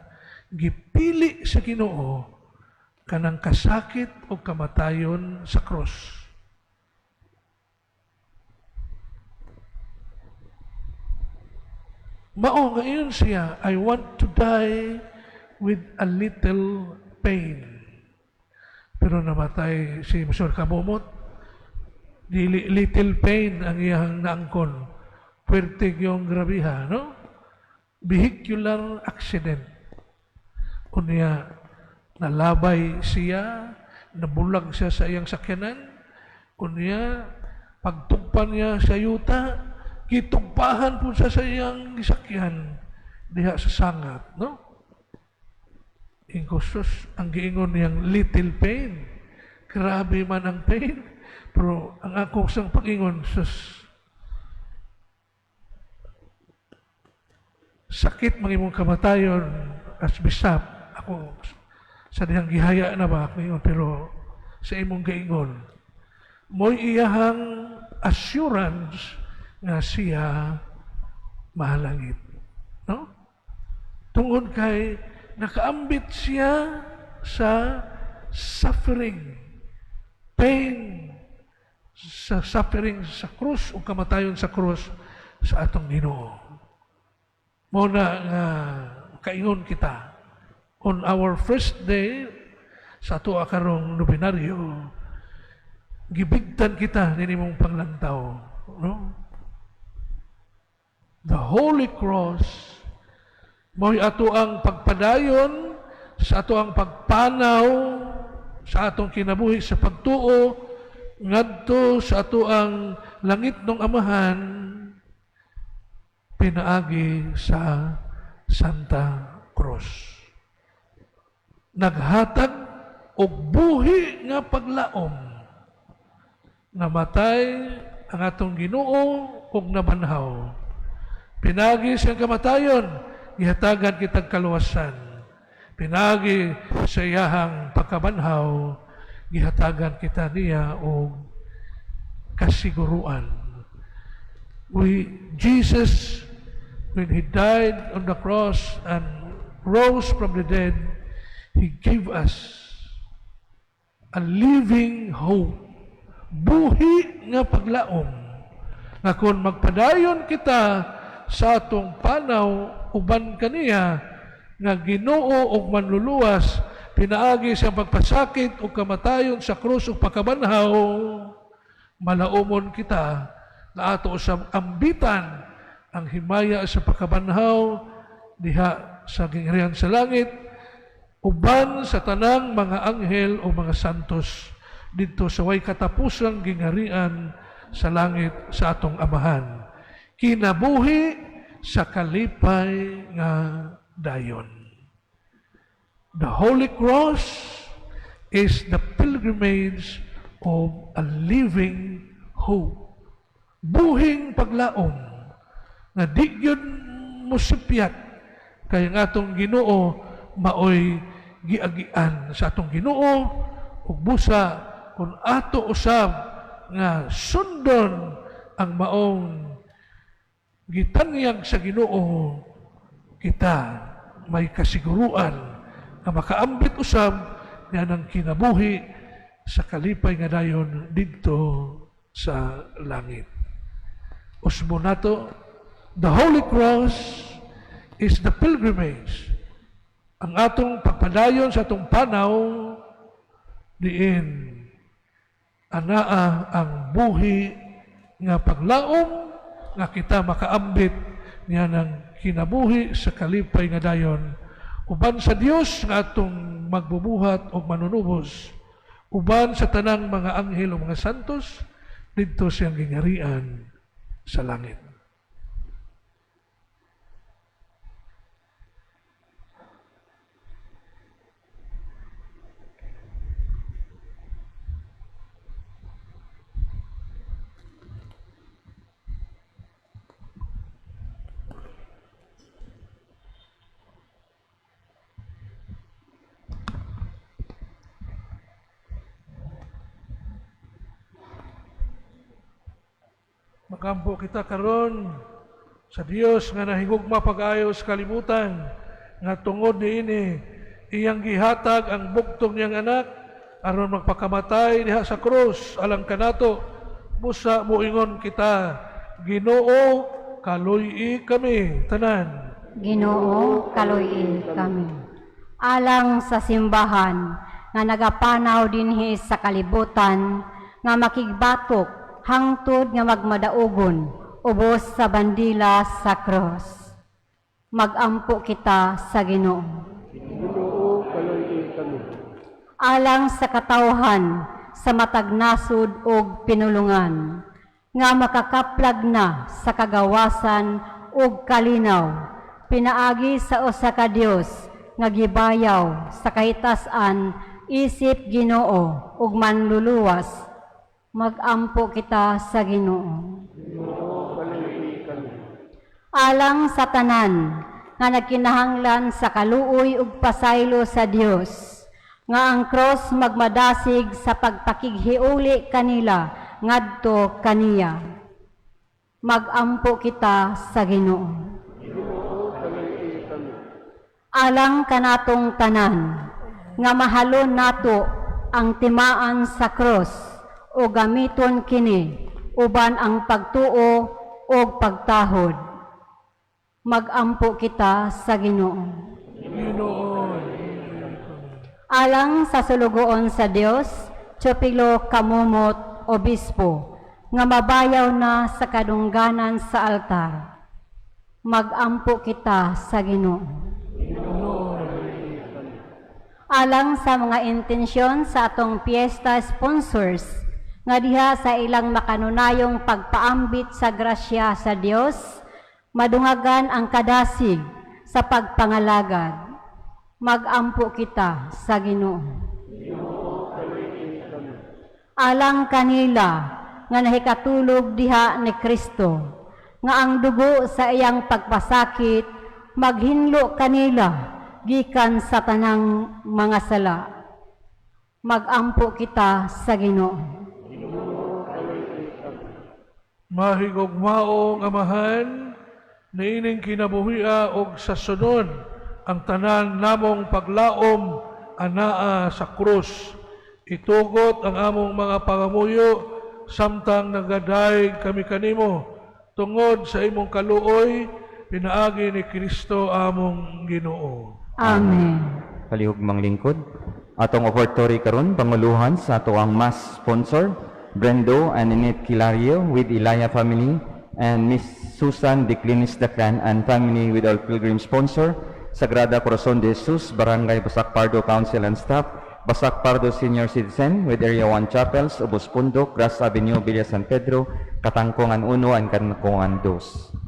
gipili sa Ginoo kanang kasakit o kamatayon sa krus. Mao nga iyon siya, I want to die with a little pain. Pero namatay si Monsignor Kamumot, dili little pain ang iyang naangkon. Puwerte yung grabiha, no? Vehicular accident. Kunya, nalabay siya, nabulag siya sa iyang sakyanan. Kunya, pagtugpan niya sa yuta, kitugpahan po siya sa iyang sakyan diha sa sangat, no? Ingkosos, ang giingon niyang little pain. Grabe man ang pain. Pero ang ako sang pag-ingon, sakit mang kamatayon as bisap, ako sa dihang gihaya na ba ako pero sa imong gaingon, mo'y iyahang assurance nga siya mahalangit. No? Tungod kay nakaambit siya sa suffering, pain, sa suffering sa krus o kamatayon sa krus sa atong Ginoo. Muna nga kaingon kita on our first day sa ato karong nobinaryo, gibigtan kita ninimong panglantaw, no? The Holy Cross mo'y ato ang pagpadayon sa ato ang pagpanaw sa atong kinabuhi sa pagtuo ngadto sa ato ang langit ng Amahan pinaagi sa Santa Cruz. Naghatag og buhi nga paglaom, namatay ang atong Ginoo ug nabanhaw. Pinagi siyang kamatayon, gihatagan kitag kaluwasan. Pinagi sa iyahang pagkabanhaw, gihatagan kita niya og kasiguruan. Jesus, when He died on the cross and rose from the dead, He gave us a living hope. Buhi nga paglaom. Nga kung magpadayon kita sa atong panaw, uban kaniya, nga Ginoo og manluluwas, pinaagi siyang pagpasakit o kamatayon sa krus o pagkabanhaw, malaumon kita na ato sa ambitan ang himaya sa pagkabanhaw diha sa gingharian sa langit, uban sa tanang mga anghel o mga santos dito sa way katapusang gingharian sa langit sa atong Amahan. Kinabuhi sa kalipay nga dayon. The Holy Cross is the pilgrimage of a living hope. Buhing paglaom na di gyud musipyat kay ang atong Ginoo maoy giagian sa atong Ginoo ug busa kung ato usab nga sundon ang maong gitanyag sa Ginoo, kita may kasiguruan nga makaambit usab nga ng kinabuhi sa kalipay nga dayon didto sa langit. Usbo nato, the Holy Cross is the pilgrimage. Ang atong pagpadayon sa atong panaw diin anaa ang buhi nga paglaom nga kita makaambit niya ng kinabuhi sa kalipay nga dayon uban sa Dios nga atong magbubuhat o manunubos uban sa tanang mga anghel o mga santos didto siyang gingharian sa langit. Makampo kita karon sa Dios nga nahigugma pag-ayo sa kalibutan nga tungod niini iyang gihatag ang bugtong niyang anak aron magpakamatay diha sa krus alang kanato busa moingon kita Ginoo kaluy kami tanan. Ginoo, kaluy kami. Alang sa simbahan nga nagapanaw dinhi sa kalibutan nga makigbatok hangtod nga magmadaugon ubos sa bandila sa cross. Magampo kita sa Ginoo. Ginoo, kaluy kami. Alang sa katawhan sa matag nasod og pinulungan nga makakaplag na sa kagawasan ug kalinaw pinaagi sa usa ka Dios nga gibayaw sa kahitasan isip Ginoo ug manluluwas. Magampo kita sa Ginoo. Alang sa tanan nga nagkinahanglan sa kaluoy ug pasaylo sa Dios nga ang cross magmadasig sa pagpakighiuli kanila ngadto kaniya. Magampo kita sa Ginoo. Alang kanatong tanan nga mahalon nato ang timaan sa cross o gamiton kini uban ang pagtuo o pagtahod. Magampo kita sa Ginoo. Ginoon. Alang sa sulugoon sa Dios, Teopilo Kamumot, Obispo, nga mabayaw na sa kadungganan sa altar. Magampo kita sa Ginoo. Alang sa mga intensyon sa atong piyesta sponsors, nga diha sa ilang makanunayong pagpaambit sa grasya sa Dios, madungagan ang kadasig sa pagpangalagad. Magampo kita sa Ginoo. Alang kanila nga nahikatulog diha ni Kristo, nga ang dugo sa iyang pagpasakit maghinlo kanila gikan sa tanang mga sala. Magampo kita sa Ginoo. Mahigugmaong amahan, niining kinabuhia og sa sunod ang tanan namong paglaom anaa sa krus. Itugot ang among mga pangamuyo samtang nagadaig kami kanimo tungod sa imong kaluoy pinaagi ni Kristo among Ginoo. Amen. Palihugmang lingkod. Atong offertory karon panguluhan sa ato ang mass sponsor, Brendo and Annette Kilario with Ilaya family and Miss Susan Declinis Daclan and family with our pilgrim sponsor, Sagrada Corazon de Jesus, Barangay Basak Pardo Council and Staff, Basak Pardo Senior Citizen with Area 1 Chapels, Ubos Pundok, Grass Avenue, Villa San Pedro, Katangkongan 1 and Katangkongan 2.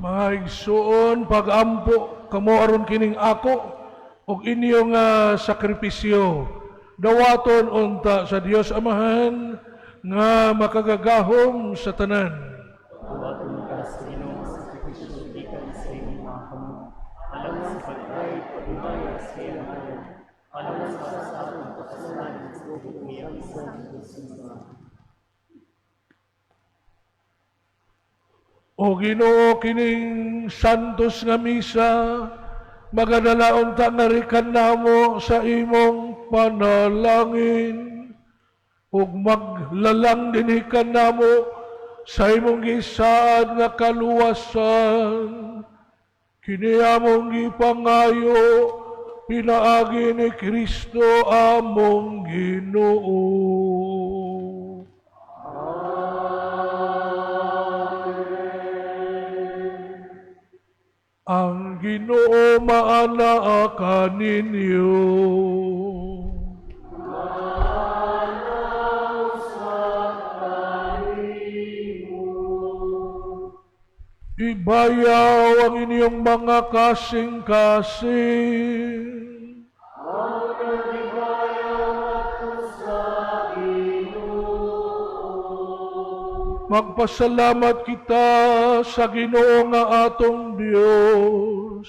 Mga igsuon, pagampo, kamo aron kining ako, og inyong sakripisyo. Dawaton unta sa Dios Amahan, nga makagagahom sa tanan. Duwaton ka sa Ginoo sa sakripisyo gikan sa imong mga kamot. Alang sa pagkay pagdumaya sa iyang ngalan. Alang sa kasarong pakasalanan sa ubod niyang sa Jesus. O Ginoo kining santos nga misa, magadalaon ta nga rikan namo sa imong panalangin, ug maglalang dinhikan namo sa imong gisaad nga kaluwasan. Kini among gipangayo, pinaagi ni Kristo among Ginoo. Ang Ginoo maanaa kaninyo. Ibayaw ang inyong mga kasing-kasing. Magpasalamat kita sa Ginoo nga atong Dios.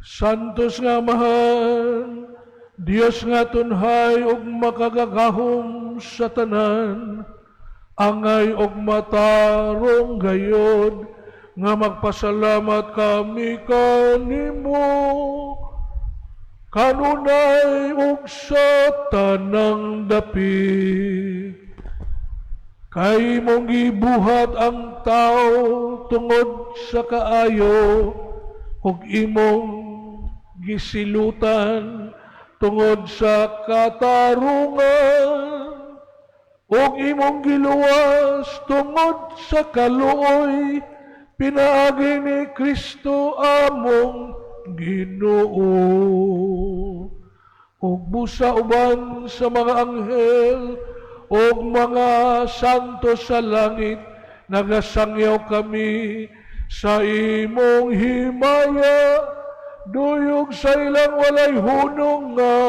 Santos nga Amahan, Dios nga tunhay ug makagagahom sa tanan, angay ug matarong gayod nga magpasalamat kami kanimo. Kanunay ug sa tanang dapit, kay mong gibuhat ang tao tungod sa kaayo, ug imong gisilutan tungod sa katarungan, ug imong giluwas tungod sa kaluoy, pinaagi ni Kristo among Ginoo. Ug busa uban sa mga anghel ug mga santo sa langit, nagasangyaw kami sa imong himaya, duyog sa ilang walay hunong nga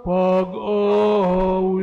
pag-awi.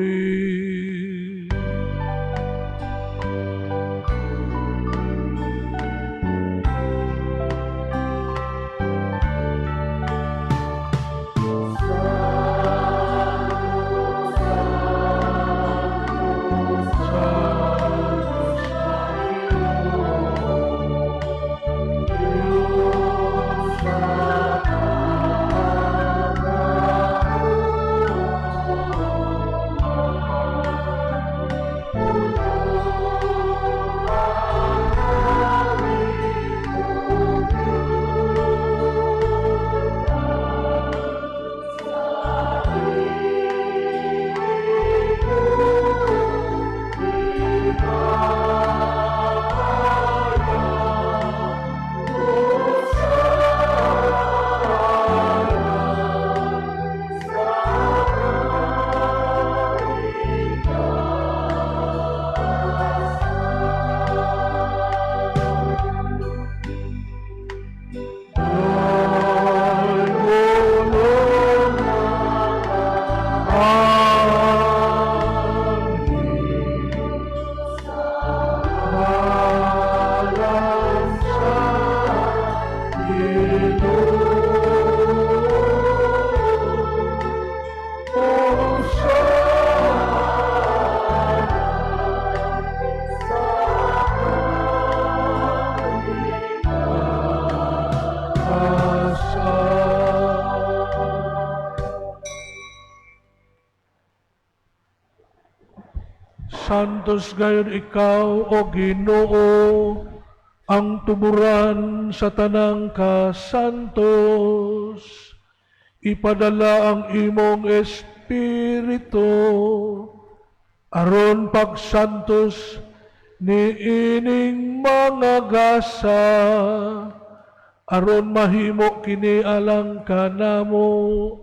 Santos gayon ikaw, O Ginoo, ang tuburan sa tanang kasantos. Ipadala ang imong Espiritu, aron pagsantos ni ining mga gasa, aron mahimo kini alang kanamo,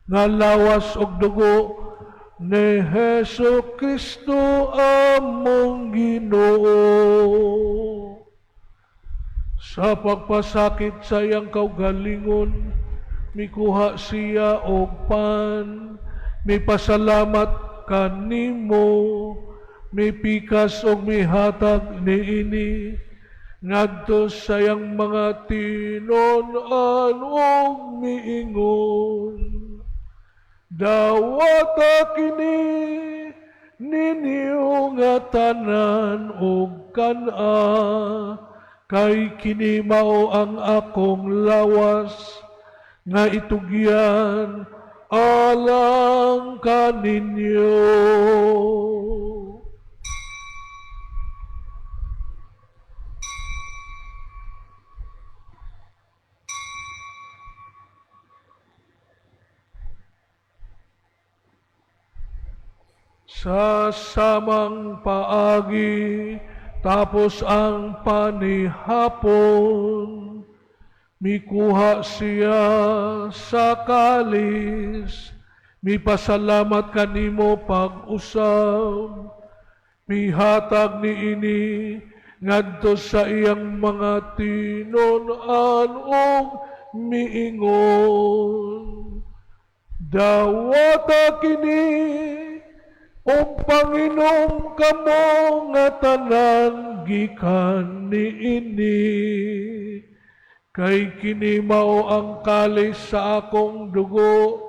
nga lawas og dugo ni Hesu Kristo among Ginoo. Sa pagpasakit sa iyang kaugalingon, mikuha siya og pan, mipasalamat kanimo, mipikas og mihatag niini ngadto sa iyang mga tinon-an og miingon. Dawata kini ninyo nga tanan og kana, kay kini mao ang akong lawas nga itugyan alang kaninyo. Sa samang paagi, tapos ang panihapon, mikuha siya sa kalis, mipasalamat kanimo pag-usab, mihatag niini ngadto sa iyang mga tinon-an og miingon. Dawata kini o Panginoon kamo nga tanan gikan niini, kay kini mao ang kalis sa akong dugo,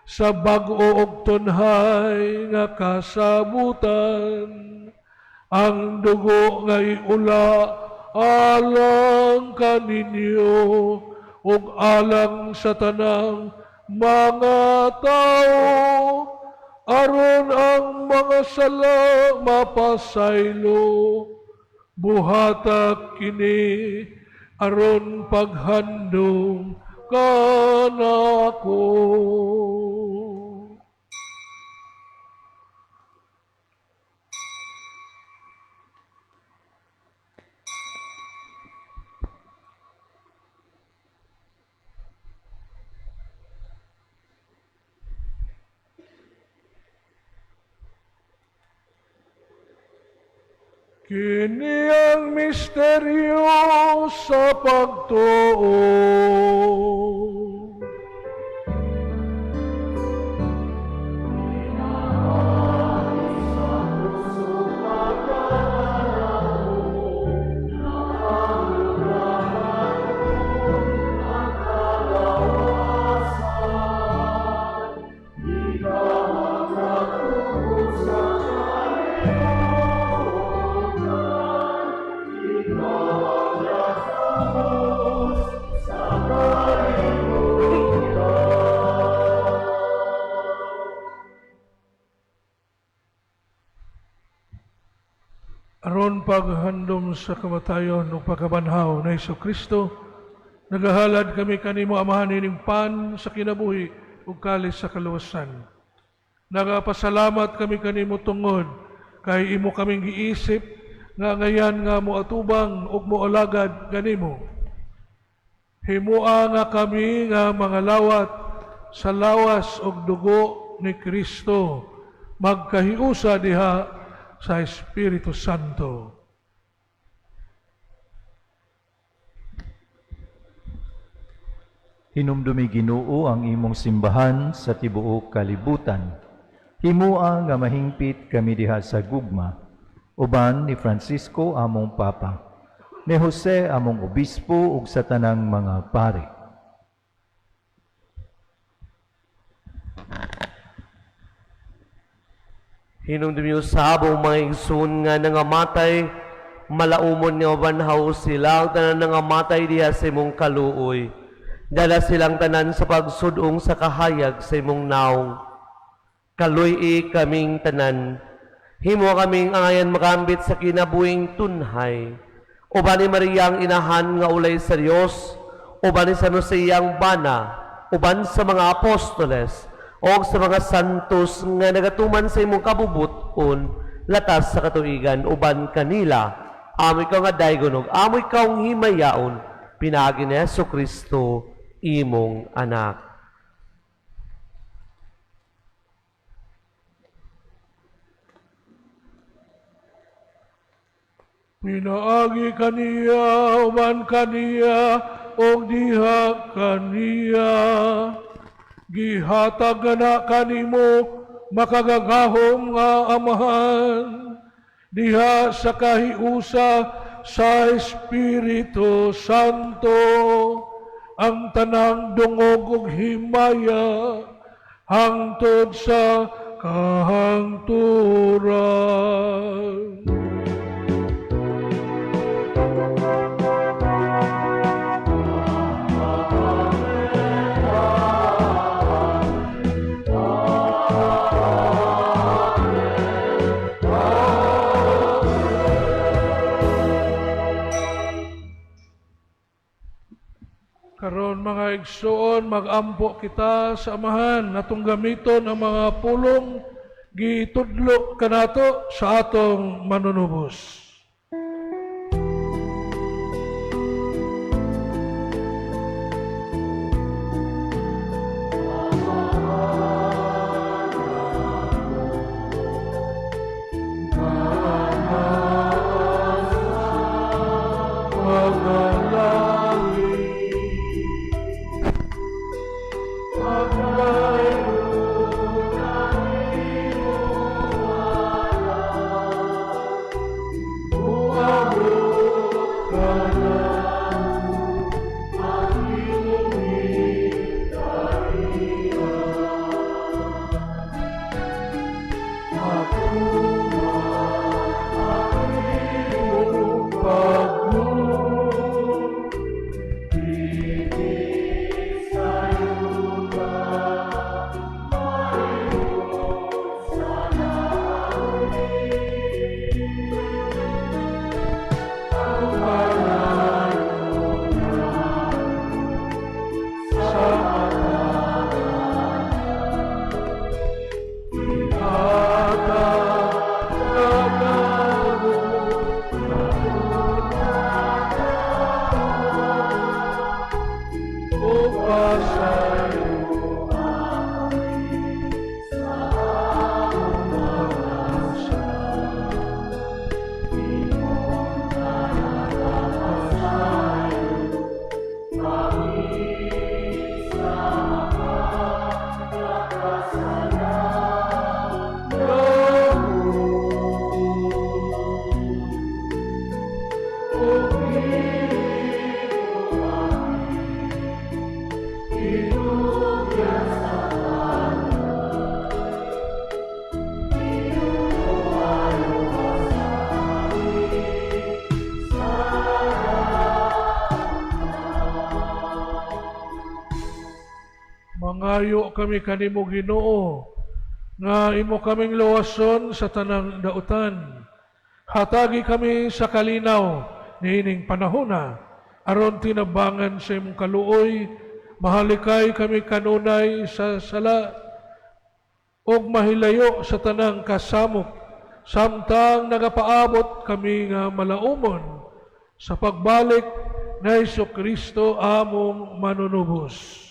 sa bag-o og tunhay nga kasabutan, ang dugo nga iula alang kaninyo ug alang sa tanang mga tao, aron ang mga sala mapasaylo, buhatak kini aron paghandom kanako. Kini ang misteryo sa pagtuo. Aron paghandom sa kamatayon o pagkabanhaw na Hesus Kristo, nagahalad kami kanimo amahan ining pan sa kinabuhi ug kalis sa kaluwasan. Nagapasalamat kami kanimo tungod kay imo kaming giisip nga ngayan nga moatubang ug moalagad kanimo. Himua nga kami nga mga lawat sa lawas ug dugo ni Kristo, magkahiusa diha sa Espiritu Santo. Hinumdumi Ginoo ang imong simbahan sa tibuok kalibutan. Himua nga mahingpit kami diha sa gugma, uban ni Francisco among Papa, ni Jose among Obispo ug sa tanang mga pari. Hinumdumi usab mga igsoon nga nangamatay, malaumon nga banhaw sila, tanan nangamatay diha sa imong kaluoy. Dala silang tanan sa pagsudong sa kahayag sa imong naong. Kaluy kaming tanan. Himo kaming angayan makambit sa kinabuhing tunhay. Uban ni Maria ang inahan nga ulay sa Dios, uban ni San Jose ang bana, uban sa mga apostoles, o sa mga santos nga nagatuman sa imong kabubuton, latas sa katuigan, uban kanila, amoy ka nga daygonog, amoy kaong himayaon, pinagi ni Hesus Kristo, imong anak. Pinaagi kaniya, uban kaniya, o diha kaniya. Gihatag na kanimo, makagagahom nga amahan. Diha sa kahiusa sa Espiritu Santo, ang tanang dungog ug himaya, hangtod sa kahangturan. Karon mga igsoon, magampo kita sa amahan natong gamiton ang mga pulong gitudlo kanato sa atong manunubos. Mangayo kami kanimo Ginoo, nga imo kaming luwason sa tanang dautan. Hatagi kami sa kalinaw niining panahona, aron tinabangan sa imong kaluoy, mahalikay kami kanunay sa sala, og mahilayo sa tanang kasamok, samtang nagapaabot kami nga malaumon sa pagbalik na Jesu-Kristo among manunubos.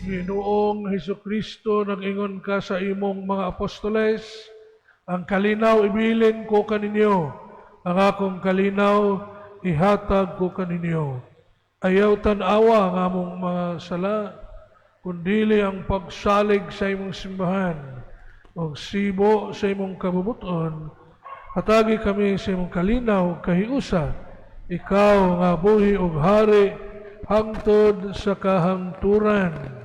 Ginoong Jesu-Kristo, nag-ingon ka sa imong mga apostoles, ang kalinaw ibilin ko kaninyo, ang akong kalinaw ihatag ko kaninyo. Ayaw tanawa nga among mga sala, kundili ang pagsalig sa imong simbahan, o sibo sa imong kabubuton. Hatagi kami sa imong kalinaw, kahiusa, ikaw nga buhi og hari, hangtod sa kahangturan.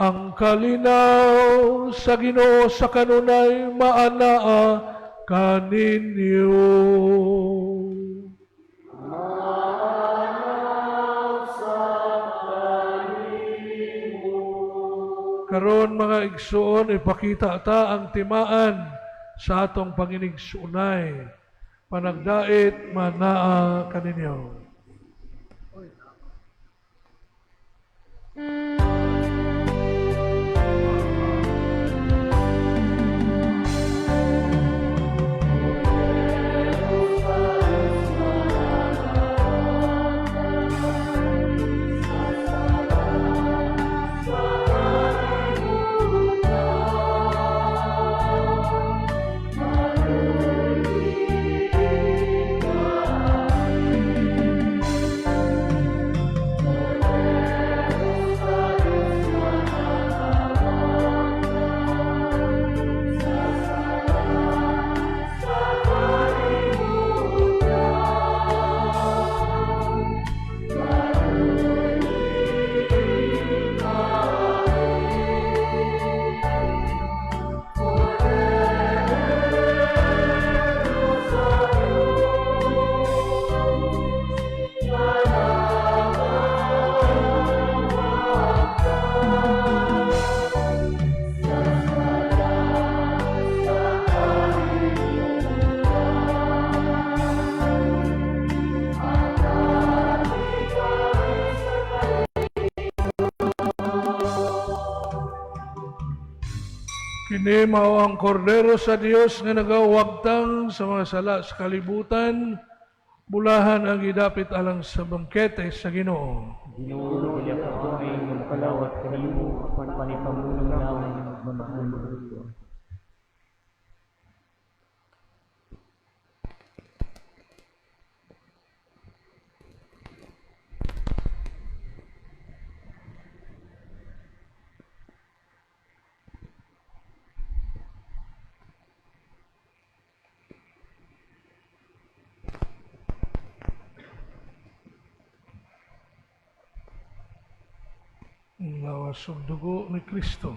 Ang kalinaw sa Ginoo sa kanunay maanaa kaninyo. Karon mga igsoon, ipakita ta ang timaan sa atong panginigsunay. Panagdait manaa kaninyo. Kini mao ang kordero sa Dios nga nagawagtang sa mga sala sa kalibutan, bulahan ang gidapit alang sa bangkete sa Ginoo. Ginoo, dili ako ay magkalawat kanimo apan panipamulong lamang mamahal mo. Ang lawas ug dugo ni Kristo.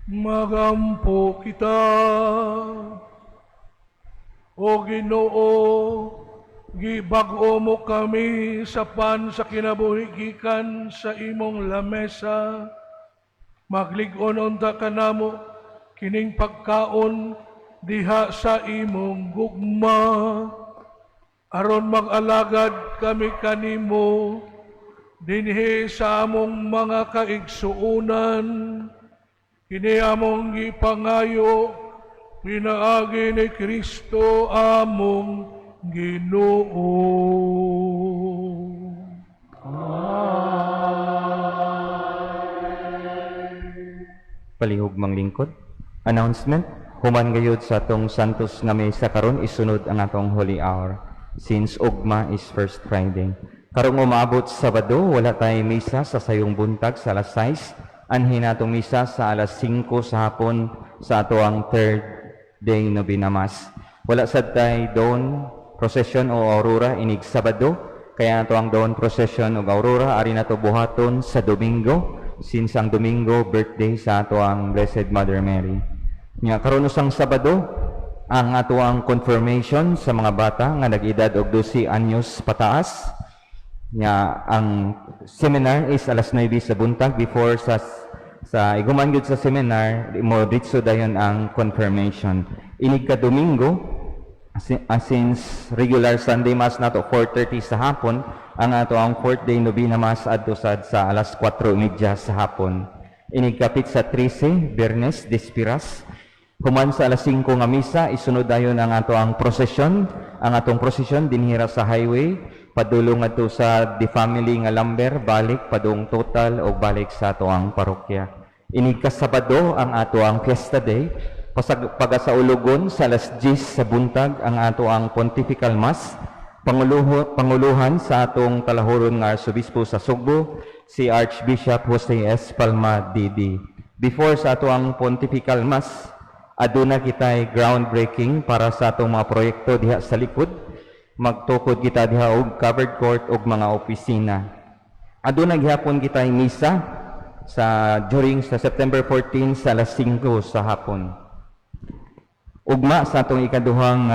Magampo kita, O Ginoo, gibag-o mo kami sa sa kinabuhi gikan sa imong lamesa. Maglig-on unta kanamo kining pagkaon diha sa imong gugma. Aron mag-alagad kami kanimo dinhi sa among mga kaigsuunan. Kini among gipangayo pinaagi ni Kristo among Ginoo. Palihog manglingkod. Announcement. Human gayud sa atong Santos nga mesa karon isunod ang atong Holy Hour. Since ugma is first Friday. Karong umaabot Sabado, wala tay misa sa sayong buntag sa alas 6. Anhin natong misa sa alas 5 sa hapon sa ato ang third day no binamas. Wala sad tay doon procession o aurora inig Sabado. Kaya ato ang doon procession o aurora ari nato buhaton sa Domingo. Since ang Domingo birthday sa ato ang Blessed Mother Mary. Nga karon usang Sabado ang ato ang confirmation sa mga bata nga nag-edad og 12 anyos pataas. Nga ang seminar is alas 9 sa buntag before sa iguman gyud sa seminar mo ditso dayon ang confirmation. Inig ka Domingo since regular Sunday mass nato 4:30 sa hapon, ang ato ang 4th day novena mass adto sad sa alas 4:30 sa hapon. Inig kapit sa 13 Biyernes Despiras. Human sa alas 5 nga misa isunod dayon ang ato ang prosesyon. Ang atong prosesyon dinhira sa highway padulong adto sa The Family nga Lamber balik padung total o balik sa ato ang parokya. Inig ka Sabado ang ato ang Fiesta Day. Pagasaulugon sa alas 10 sa buntag ang ato ang Pontifical Mass. Panguluhan sa atong talahuron nga Arsobispo sa Sugbo, si Archbishop Jose S. Palma D.D. Before sa ato ang Pontifical Mass, aduna kitay groundbreaking para sa atong mga proyekto diha sa likod. Magtukod kita diha og covered court og mga opisina. Aduna gihapon kitay misa during sa September 14 sa alas 5 sa hapon. Ugma sa atong ikaduhang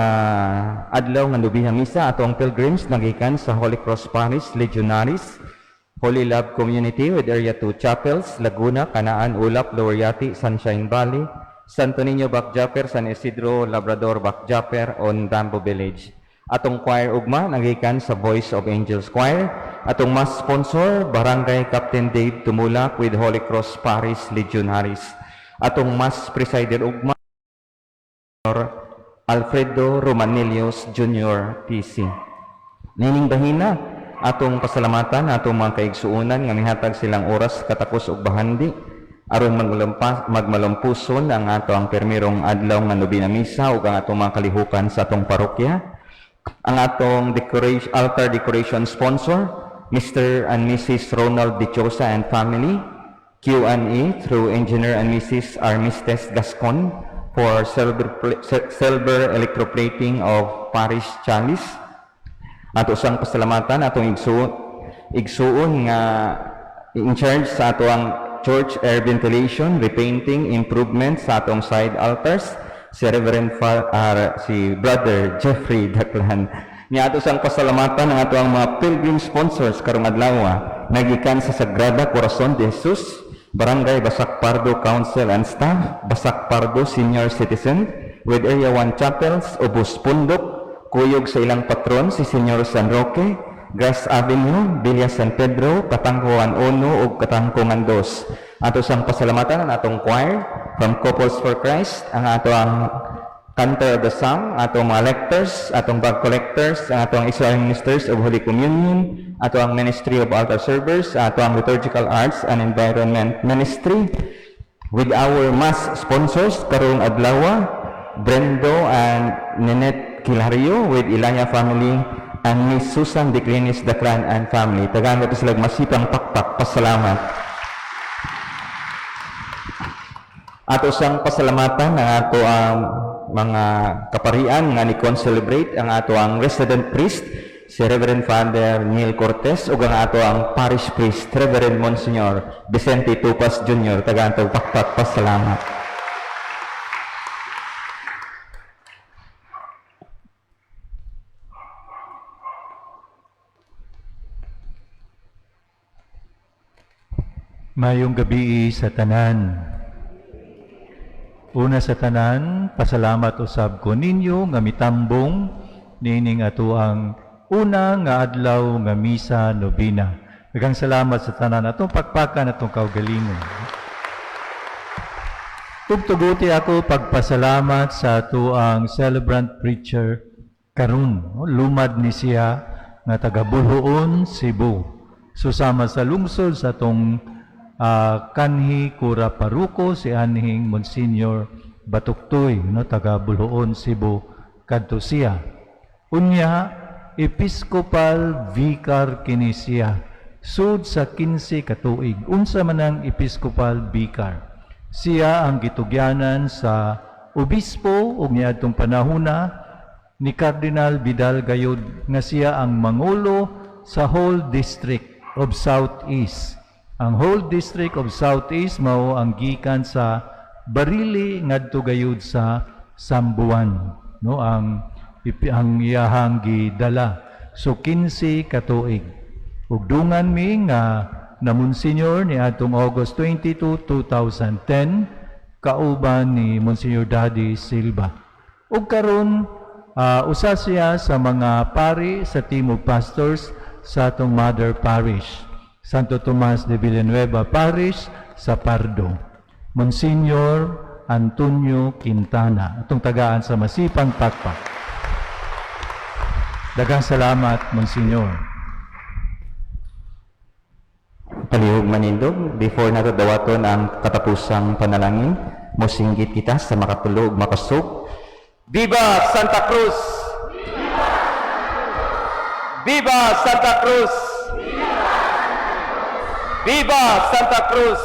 adlaw nga nobena misa atong pilgrims nagikan sa Holy Cross Parish Legionaries, Holy Love Community with Area 2 Chapels, Laguna, Canaan, Ulap, Lower Yati, Sunshine Valley, Santo Niño, Bacjaper, San Isidro, Labrador, Bacjaper, on Dambo Village. Atong choir ugma nagikan sa Voice of Angels Choir. Atong mas sponsor, Barangay Captain Dave Tumulak with Holy Cross Parish Legionaries. Atong mas presider ugma, Alfredo Romanelios Jr. PC. Nining bahina, atong pasalamatan atong mga kaigsuunan nga mihatag silang oras katapos og bahandi aron magmalampuson ang ato ang permirong adlaw nga nobena misa ug ang atong mga kalihukan sa atong parokya. Ang atong altar decoration sponsor, Mr. and Mrs. Ronald Dichosa and family, Q&A through Engineer and Mrs. Armistes Gascon for silver electroplating of Parish Chalice. Ato sang pasalamatan atong igsuon nga in charge sa ato ang church air ventilation, repainting, improvements sa atong side altars, si Reverend si Brother Jeffrey Daklan. Niya ato sang pasalamatan ang ato ang mga pilgrim sponsors karong adlaw nagikan sa Sagrada Corazon de Jesus, Barangay Basak Pardo Council and Staff, Basak Pardo Senior Citizen with Area 1 Chapels, Ubos Pundok, kuyog sa ilang patron si Senyor San Roque, Grass Avenue, Villa San Pedro, Katangkuhan 1 ug Katangkuhan 2. Ato sang pasalamatan ang atong choir from Couples for Christ, ang ato ang Cantor of the Song, atong mga lectors, atong bag collectors, ang atong Israel Ministers of Holy Communion, ato ang Ministry of Altar Servers, ato ang Liturgical Arts and Environment Ministry, with our mass sponsors karong adlaw, Brendo and Ninette Kilario with Ilaya family, and Miss Susan Declinis Daklan and family. Tagaan ko sila masipang pakpak. Pasalamat. Ato sang pasalamatan ang ato ang mga kaparian nga ni celebrate ang ato ang resident priest si Reverend Father Neil Cortez ug ang ato ang parish priest Reverend Monsignor Vicente Tupas Jr. Tagaan to pakpak. Pasalamat. Mayong gabi sa tanan. Una sa tanan, pasalamat usab ko ninyo nga mitambong nining ato ang una nga adlaw nga misa nobina. Daghang salamat sa tanan atong pagpakan atong kaugalingon. Ug tuguti ako pagpasalamat sa ato ang celebrant preacher karon. Lumad ni siya nga taga Buloon, Cebu. Susama sa lungsod sa atong kanhi Kura Paruko si anhing Monsignor Batuktoy no taga Buloon, Cebu kadto siya. Unya Episcopal Vicar kini siya sud sa 15 ka tuig. Unsa man ang Episcopal Vicar? Siya ang gitugyanan sa obispo ug niadtong panahona ni Cardinal Vidal Gayod nga siya ang mangulo sa whole district of Southeast. Ang whole district of Southeast mao ang gikan sa Barili ngadto gayud sa Sambuan, no, ang iyahang gidala. So 15 ka tuig. Ug dungan mi nga na Monsignor ni atong August 22, 2010 kauban ni Monsignor Daddy Silva. Ug karon usa siya sa mga pari sa team of pastors sa atong Mother Parish, Santo Tomas de Villanueva Parish sa Pardo. Monsignor Antonio Quintana, atong tagaan sa masipang pakpak. Daghang salamat, Monsignor. Palihog manindog, before nato dawaton ang katapusang panalangin, mosinggit kita sa makatulog makasog. Viva Santa Cruz! Viva Santa Cruz! Viva Santa Cruz!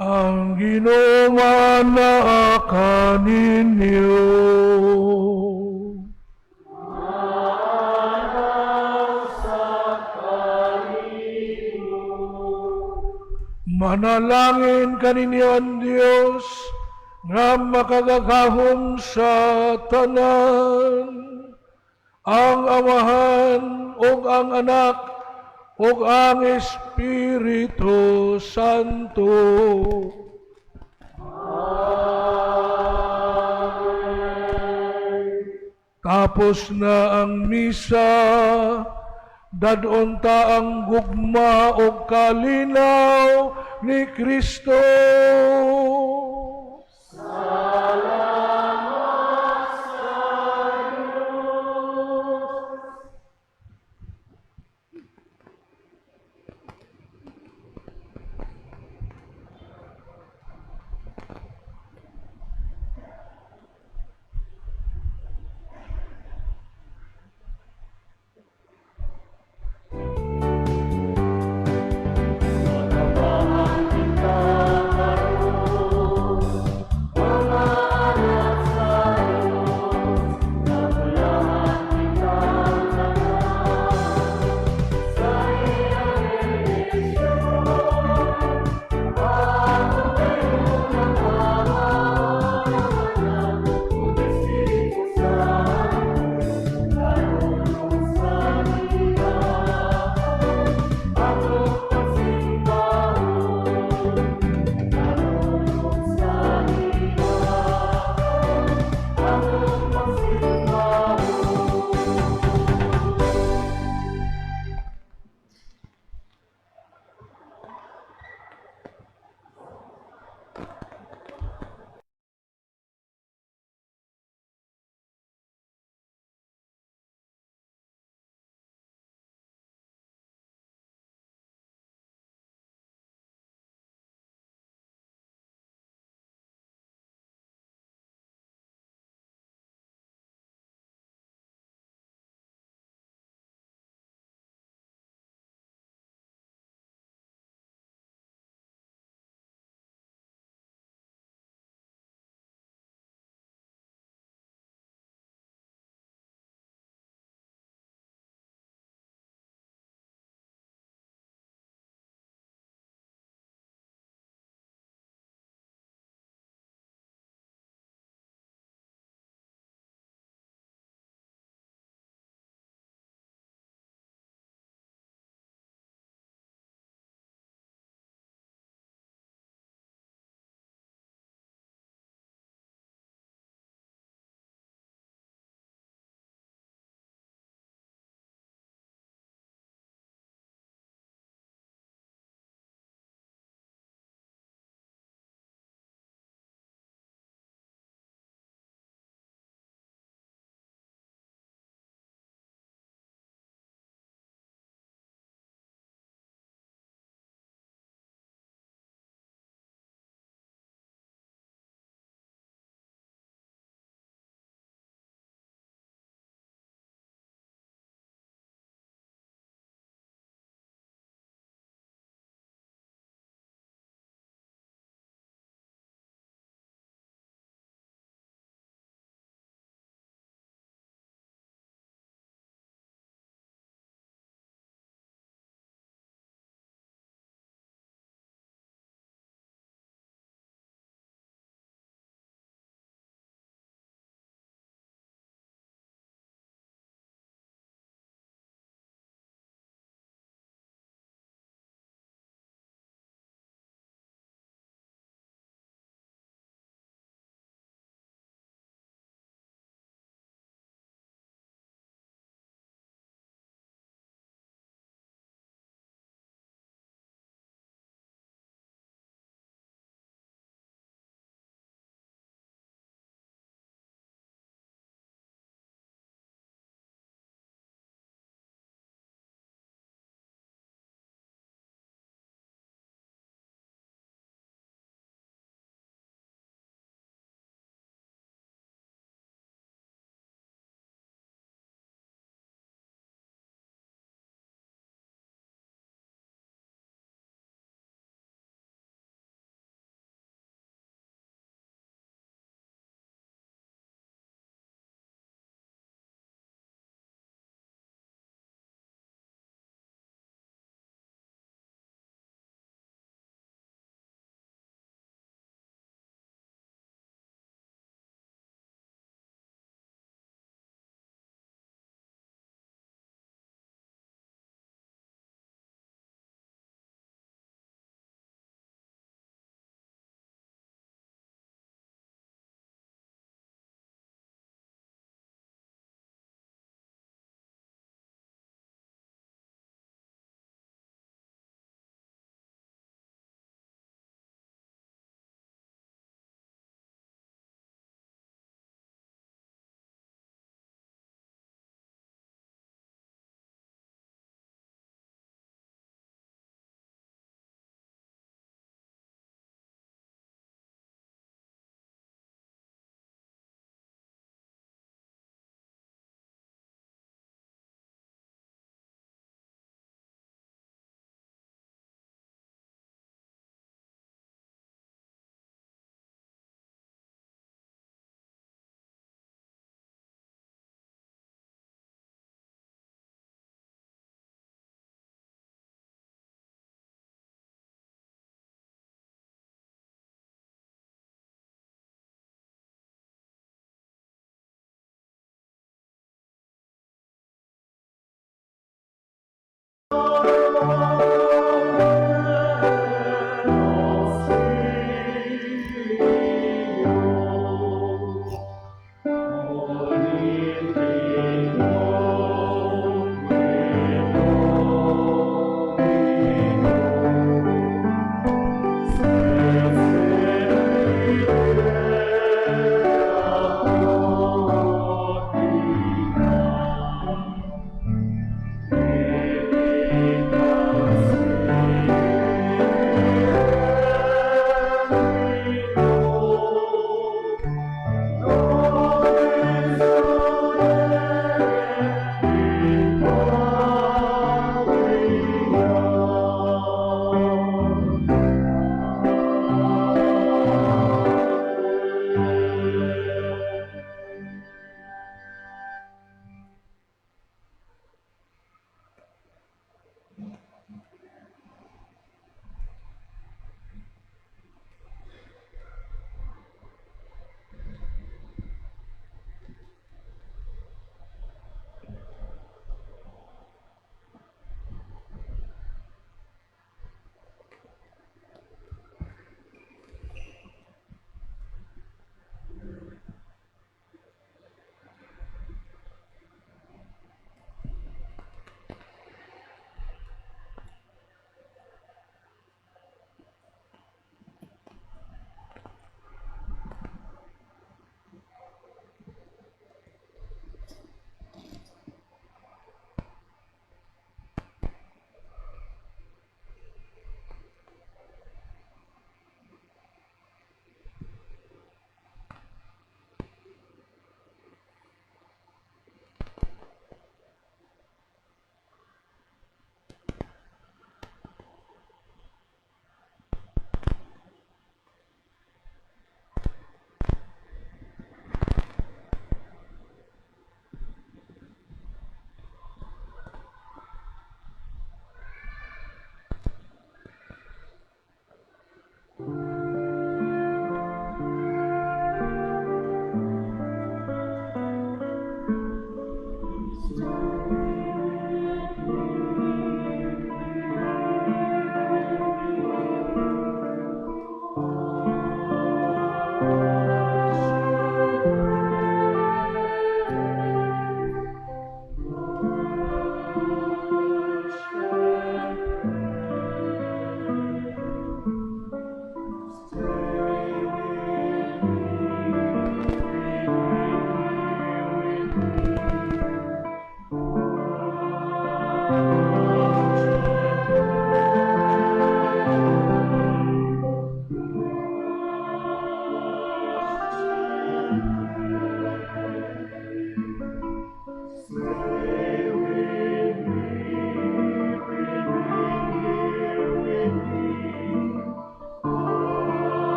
Ang Ginoo manaa ninyo. Manalangin kaninyo ang Diyos nga makagagahom sa tanan, ang Amahan ug ang Anak ug ang Espiritu Santo. Tapos na ang misa, dadon ta ang gugma o kalinaw ni Kristo.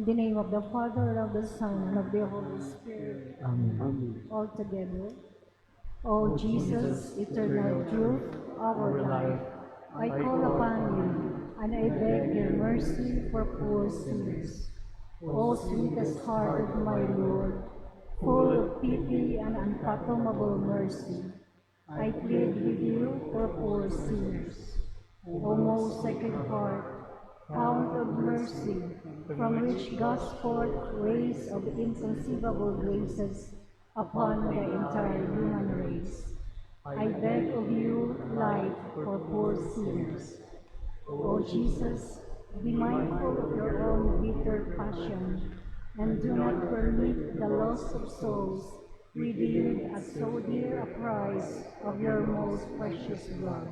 In the name of the Father, and of the Son, and of the Holy Spirit, Amen. all together. O Jesus, eternal truth, our life, I call upon you, and I beg your mercy for poor sinners. O sweetest heart of my Lord, full of pity and unfathomable mercy, I plead with you for poor sinners. O most sacred heart, fount of mercy, from which gush forth rays of inconceivable graces upon the entire human race, I beg of you light for poor sinners. O Jesus, be mindful of your own bitter passion, and do not permit the loss of souls redeemed at so dear a price of your most precious blood.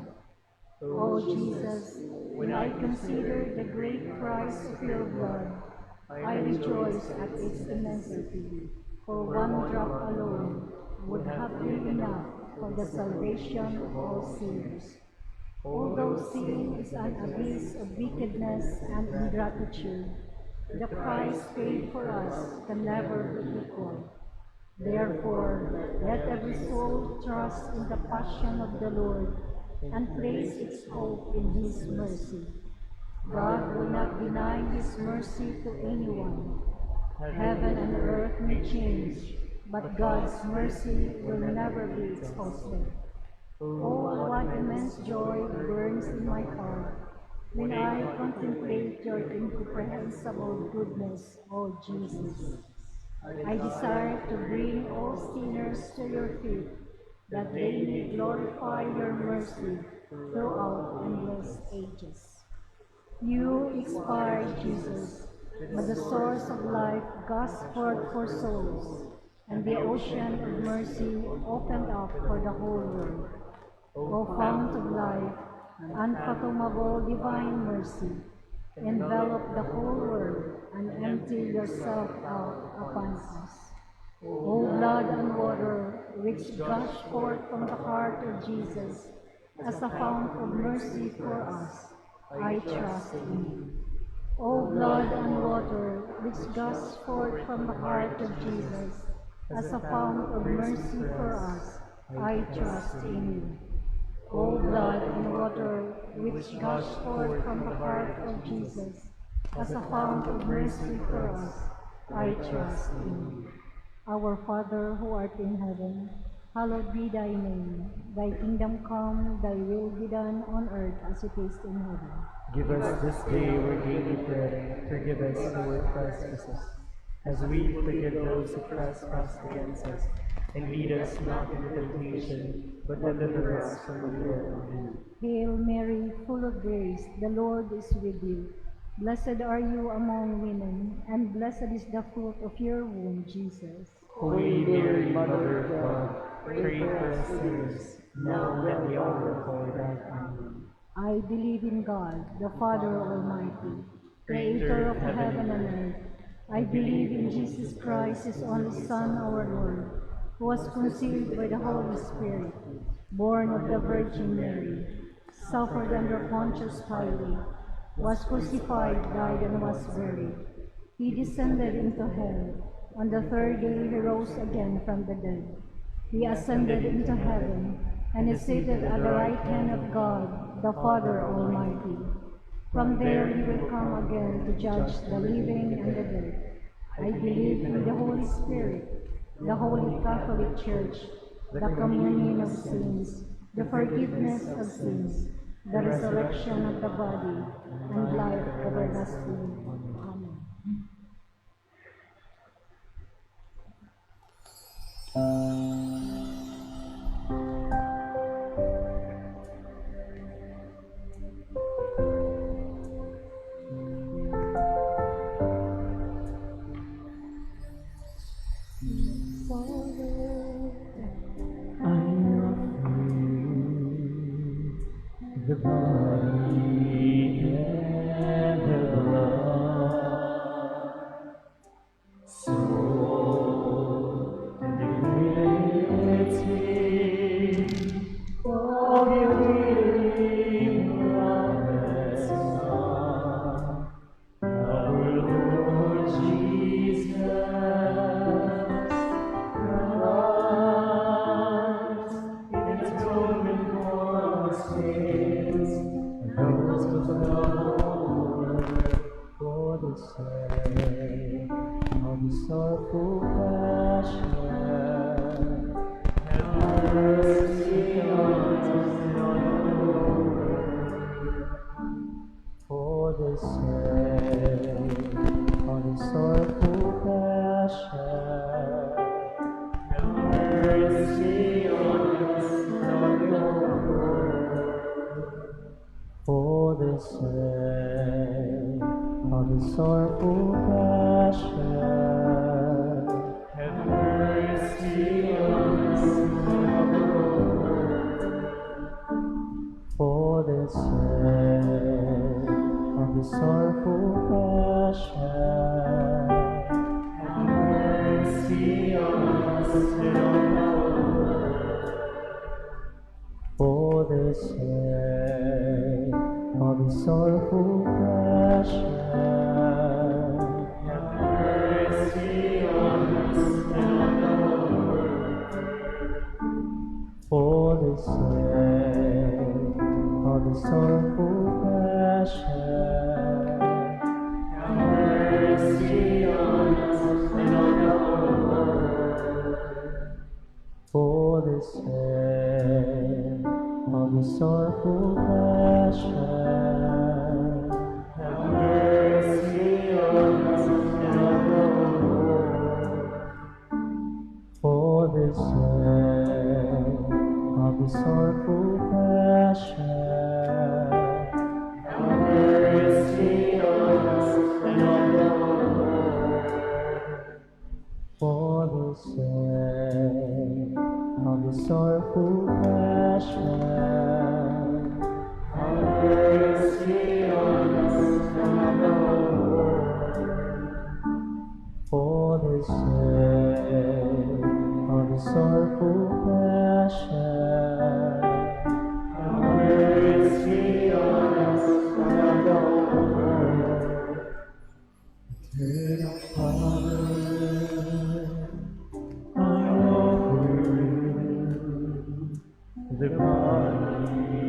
O Jesus, when I consider the great price of your blood, I rejoice at its immensity, for one drop alone would have been enough for the salvation of all sinners. Although sin is an abyss of wickedness and ingratitude, the price paid for us can never be equal. Therefore, let every soul trust in the passion of the Lord and place its hope in His mercy. God will not deny His mercy to anyone. Heaven and earth may change, but God's mercy will never be exhausted. Oh, what immense joy burns in my heart when I contemplate your incomprehensible goodness, O Jesus. I desire to bring all sinners to your feet, that they may glorify your mercy throughout endless ages. You expired, Jesus, but the source of life gushed forth for souls, and the ocean of mercy opened up for the whole world. O fount of life, unfathomable divine mercy, envelop the whole world and empty yourself out upon us. O blood and water, which gush forth from the heart of Jesus as a fount of mercy for us, I trust in you. O blood and water, which gush forth from the heart of Jesus as a fount of mercy for us, I trust in you. O blood and water, which gush forth from the heart of Jesus as a fount of mercy for us, I trust in you. Our Father, who art in heaven, hallowed be thy name. Thy kingdom come, thy will be done on earth as it is in heaven. Give us this day our daily bread, forgive us our trespasses, as we forgive those who trespass against us. And lead us not into temptation, but deliver us from evil. Amen. Hail Mary, full of grace, the Lord is with you. Blessed are you among women, and blessed is the fruit of your womb, Jesus. Holy Mary, Mother of God, pray for us sinners, now and at the hour of our death. Amen. I believe in God, the Father Almighty, creator of heaven and earth. I believe in Jesus Christ, his only Son, our Lord, who was conceived by the Holy Spirit, born of the Virgin Mary, suffered under Pontius Pilate, was crucified, died, and was buried. He descended into hell. On the third day he rose again from the dead. He ascended into heaven, and is seated at the right hand of God, the Father Almighty. From there he will come again to judge the living and the dead. I believe in the Holy Spirit, the Holy Catholic Church, the communion of saints, the forgiveness of sins, the resurrection of the body, and life everlasting. Amen. The body and the blood sorrowful passion. Have mercy on us and on the world. For the sake of his sorrowful passion. Have mercy on us and on the world. For the sake of his sorrowful passion. Have mercy on us and on the world. For the sake of his sorrowful passion. Have mercy on us and on the world. For the sake of his sorrowful passion. Have mercy on us and on the world. For the sake of his sorrowful passion. Have mercy on us and on the world. For the sake of his sorrowful passion. Have mercy on us and on the world. For the sake of his sorrowful passion. Have mercy on us and on the world. For the sake of his sorrowful passion. Have mercy on us and on the world. For the sake of his sorrowful passion. Have mercy on us and on the world. Eternal Father, I offer you the body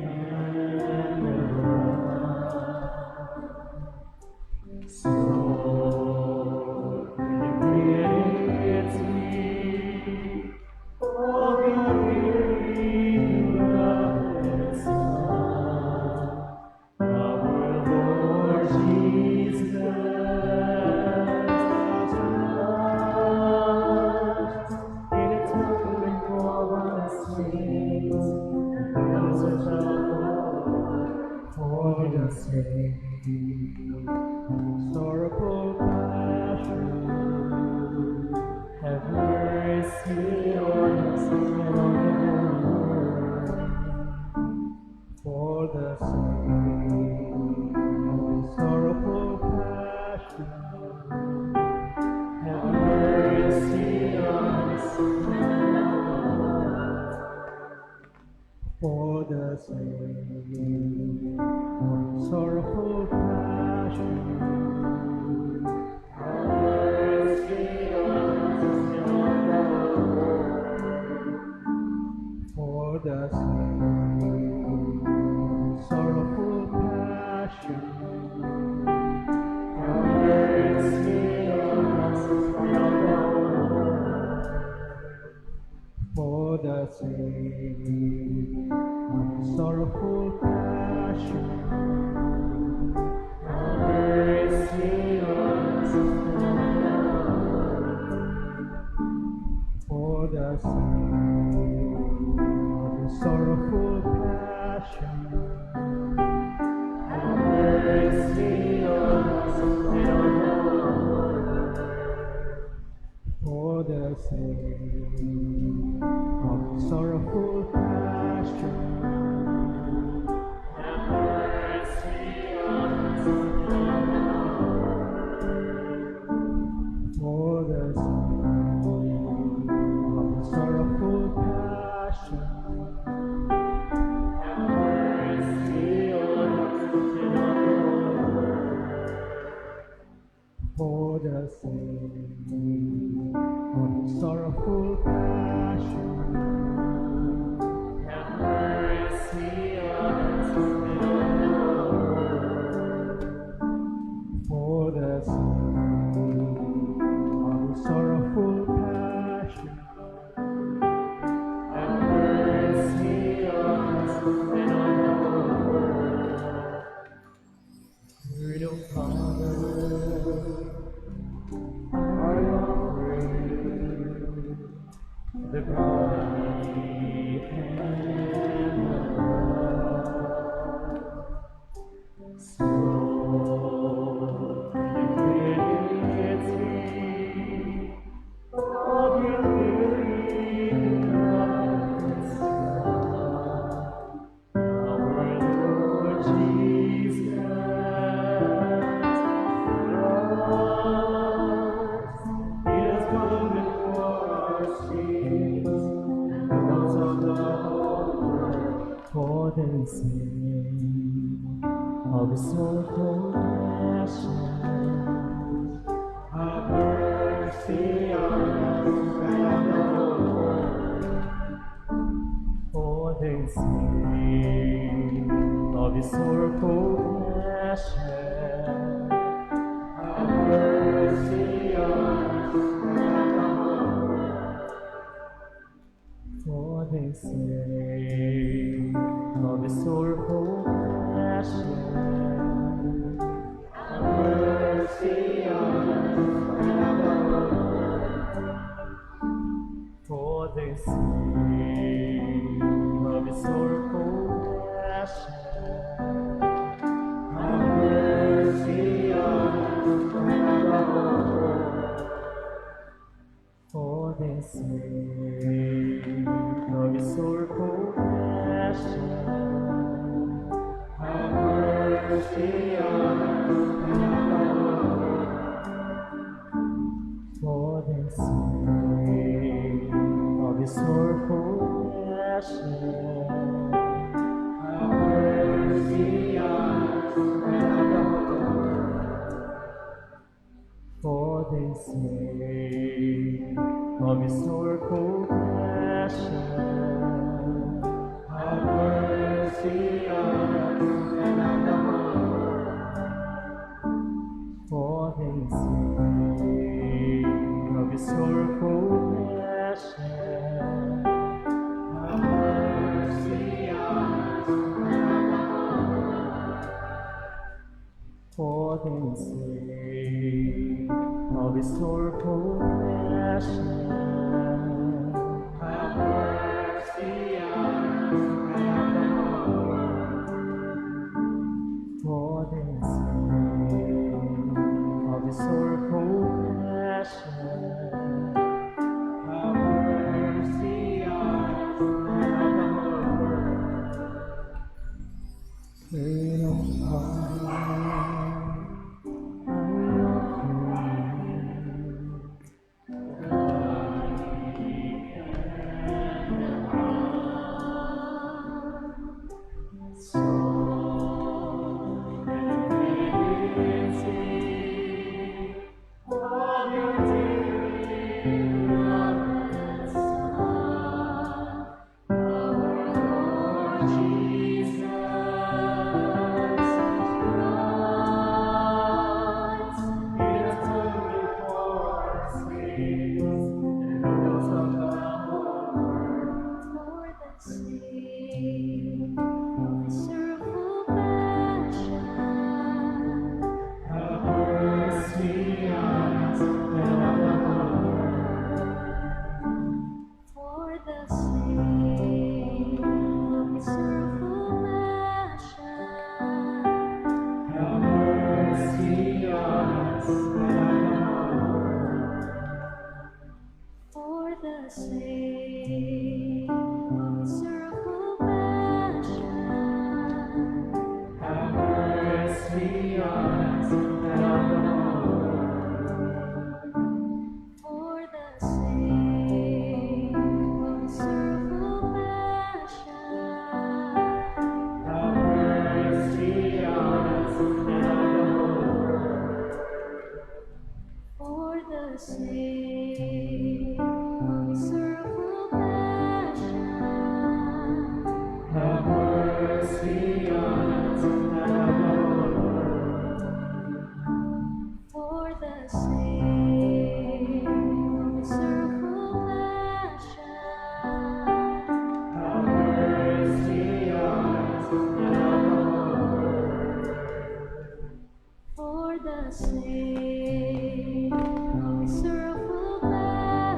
and the blood, soul and deity of your dearly beloved Son, our Lord Jesus. In a token for our sins, those of for the sake of sorrowful passion. Have mercy on us and on the world. For the sake of sorrowful passion. Have mercy on us and on the world. For the sake of sorrowful passion. Have mercy on us and on the world. For the sake of sorrowful passion. Have mercy on us and on the world. For the sake of sorrowful passion. Have mercy on us and on the world. For the sake of sorrowful passion. Have mercy on us and on the world. For the sake of sorrowful passion. Have mercy on us and on the world. For the sake of sorrowful passion. Have mercy on us and on the world. For the sake of sorrowful passion. Have mercy on us and on the world. For the sake of the sake of his sorrowful passion, have mercy on us, for the sake of his sorrowful passion, have mercy on us, for the sake of his sorrowful passion, have mercy on us, for the sake of his sorrowful passion, have mercy on us, for the sake of his sorrowful passion, have mercy on us, for the sake of his sorrowful passion, have mercy on us, for the sake of his sorrowful passion, have mercy on us, for the sake of his sorrowful passion, have mercy on us, for the sake of his sorrowful passion, have mercy on us. Wait on For the sake of his sorrowful passion,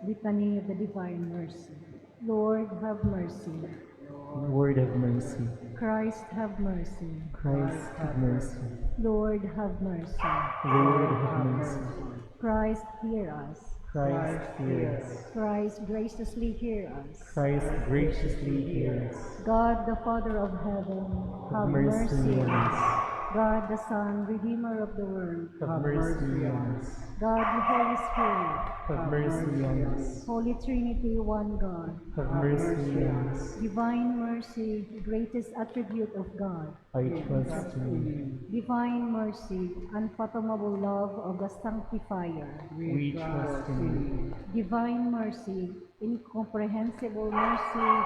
Litany of the Divine Mercy. Lord, have mercy. Lord have mercy. Christ, have mercy. Christ have mercy. Lord, have mercy. Lord have mercy. Christ, hear us. Christ hear us. Christ, graciously hear us. Christ graciously hear us. God, the Father of heaven, have mercy on us. God, the Son, Redeemer of the world, Have mercy on us. God, the Holy Spirit, Have mercy on us. Holy Trinity, one God, Have mercy on us. divine mercy, greatest attribute of God, I trust in divine mercy, unfathomable love of the Sanctifier, you. We trust in you. divine mercy, incomprehensible mercy,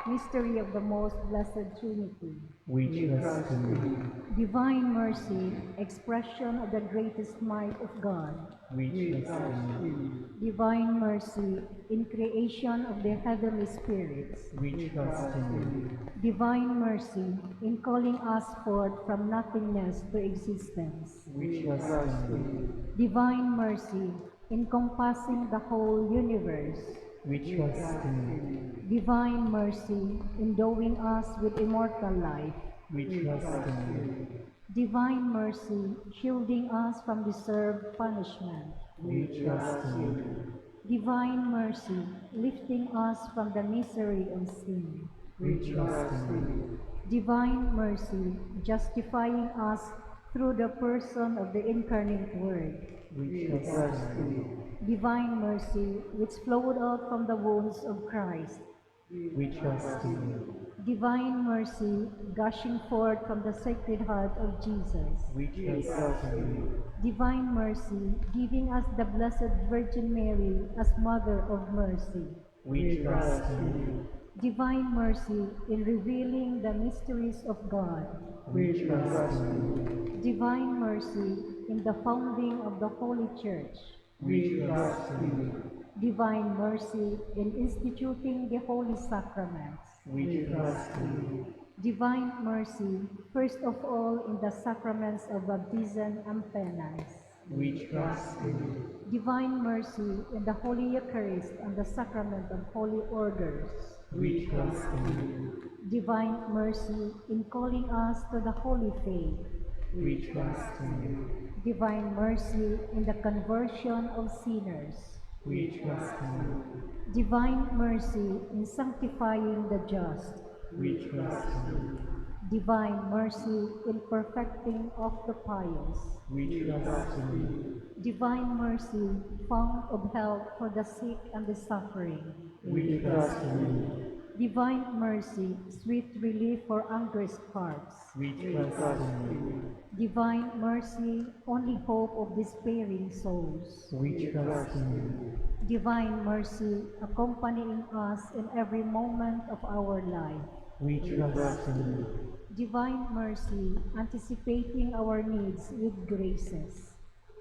mystery of the most blessed Trinity, We trust in you. divine mercy, expression of the greatest might of God, We trust in you. divine mercy, in creation of the heavenly spirits, We trust in you. divine mercy, in calling us forth from nothingness to existence, We trust in you. divine mercy, encompassing the whole universe, We trust in you. divine mercy, endowing us with immortal life, We trust in you. divine mercy, shielding us from deserved punishment, We trust in you. divine mercy, lifting us from the misery of sin, We trust in you. divine mercy, justifying us through the person of the incarnate Word. We trust in you. Divine mercy, which flowed out from the wounds of Christ. We trust in you. Divine mercy, gushing forth from the Sacred Heart of Jesus. We trust in you. Divine mercy, giving us the Blessed Virgin Mary as Mother of Mercy. We trust in you. Divine mercy, in revealing the mysteries of God. We trust in you. Divine mercy, in the founding of the Holy Church. We trust in you. Divine mercy, in instituting the Holy Sacraments. We trust in you. Divine mercy, first of all in the sacraments of baptism and penance. We trust in you. Divine mercy in the Holy Eucharist and the sacrament of Holy Orders. We trust in you. Divine mercy in calling us to the Holy Faith. We trust in you. Divine mercy in the conversion of sinners. We trust in you. Divine mercy in sanctifying the just. We trust in you. Divine mercy in perfecting of the pious. We trust in you. Divine mercy, fount of help for the sick and the suffering. We trust in you. Divine mercy, sweet relief for anguished hearts. We trust in you. Divine mercy, only hope of despairing souls. We trust in you. Divine mercy, accompanying us in every moment of our life. We trust in you. Divine mercy, anticipating our needs with graces.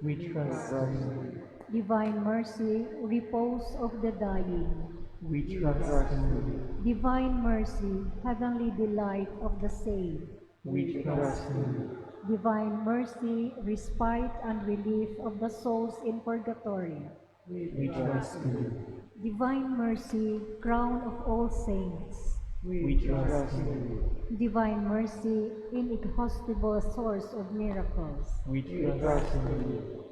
We trust in you. Divine mercy, repose of the dying. We trust in you. Divine mercy, heavenly delight of the saved. We trust in you. Divine mercy, respite and relief of the souls in purgatory. We trust in you. Divine mercy, crown of all saints. We trust in you. Divine mercy, inexhaustible source of miracles. We trust in you.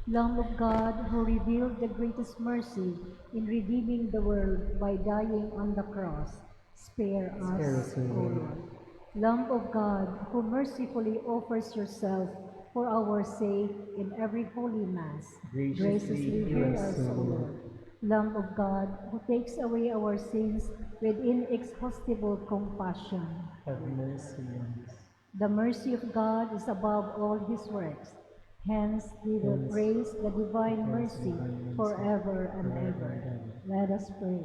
Lamb of God, who revealed the greatest mercy in redeeming the world by dying on the cross, spare us, O Lord. Lamb of God, who mercifully offers yourself for our sake in every holy Mass, graciously hear us, O Lord. Lamb of God, who takes away our sins with inexhaustible compassion. Have mercy on us. The mercy of God is above all his works. Hence, we will praise the divine mercy forever and ever. Let us pray.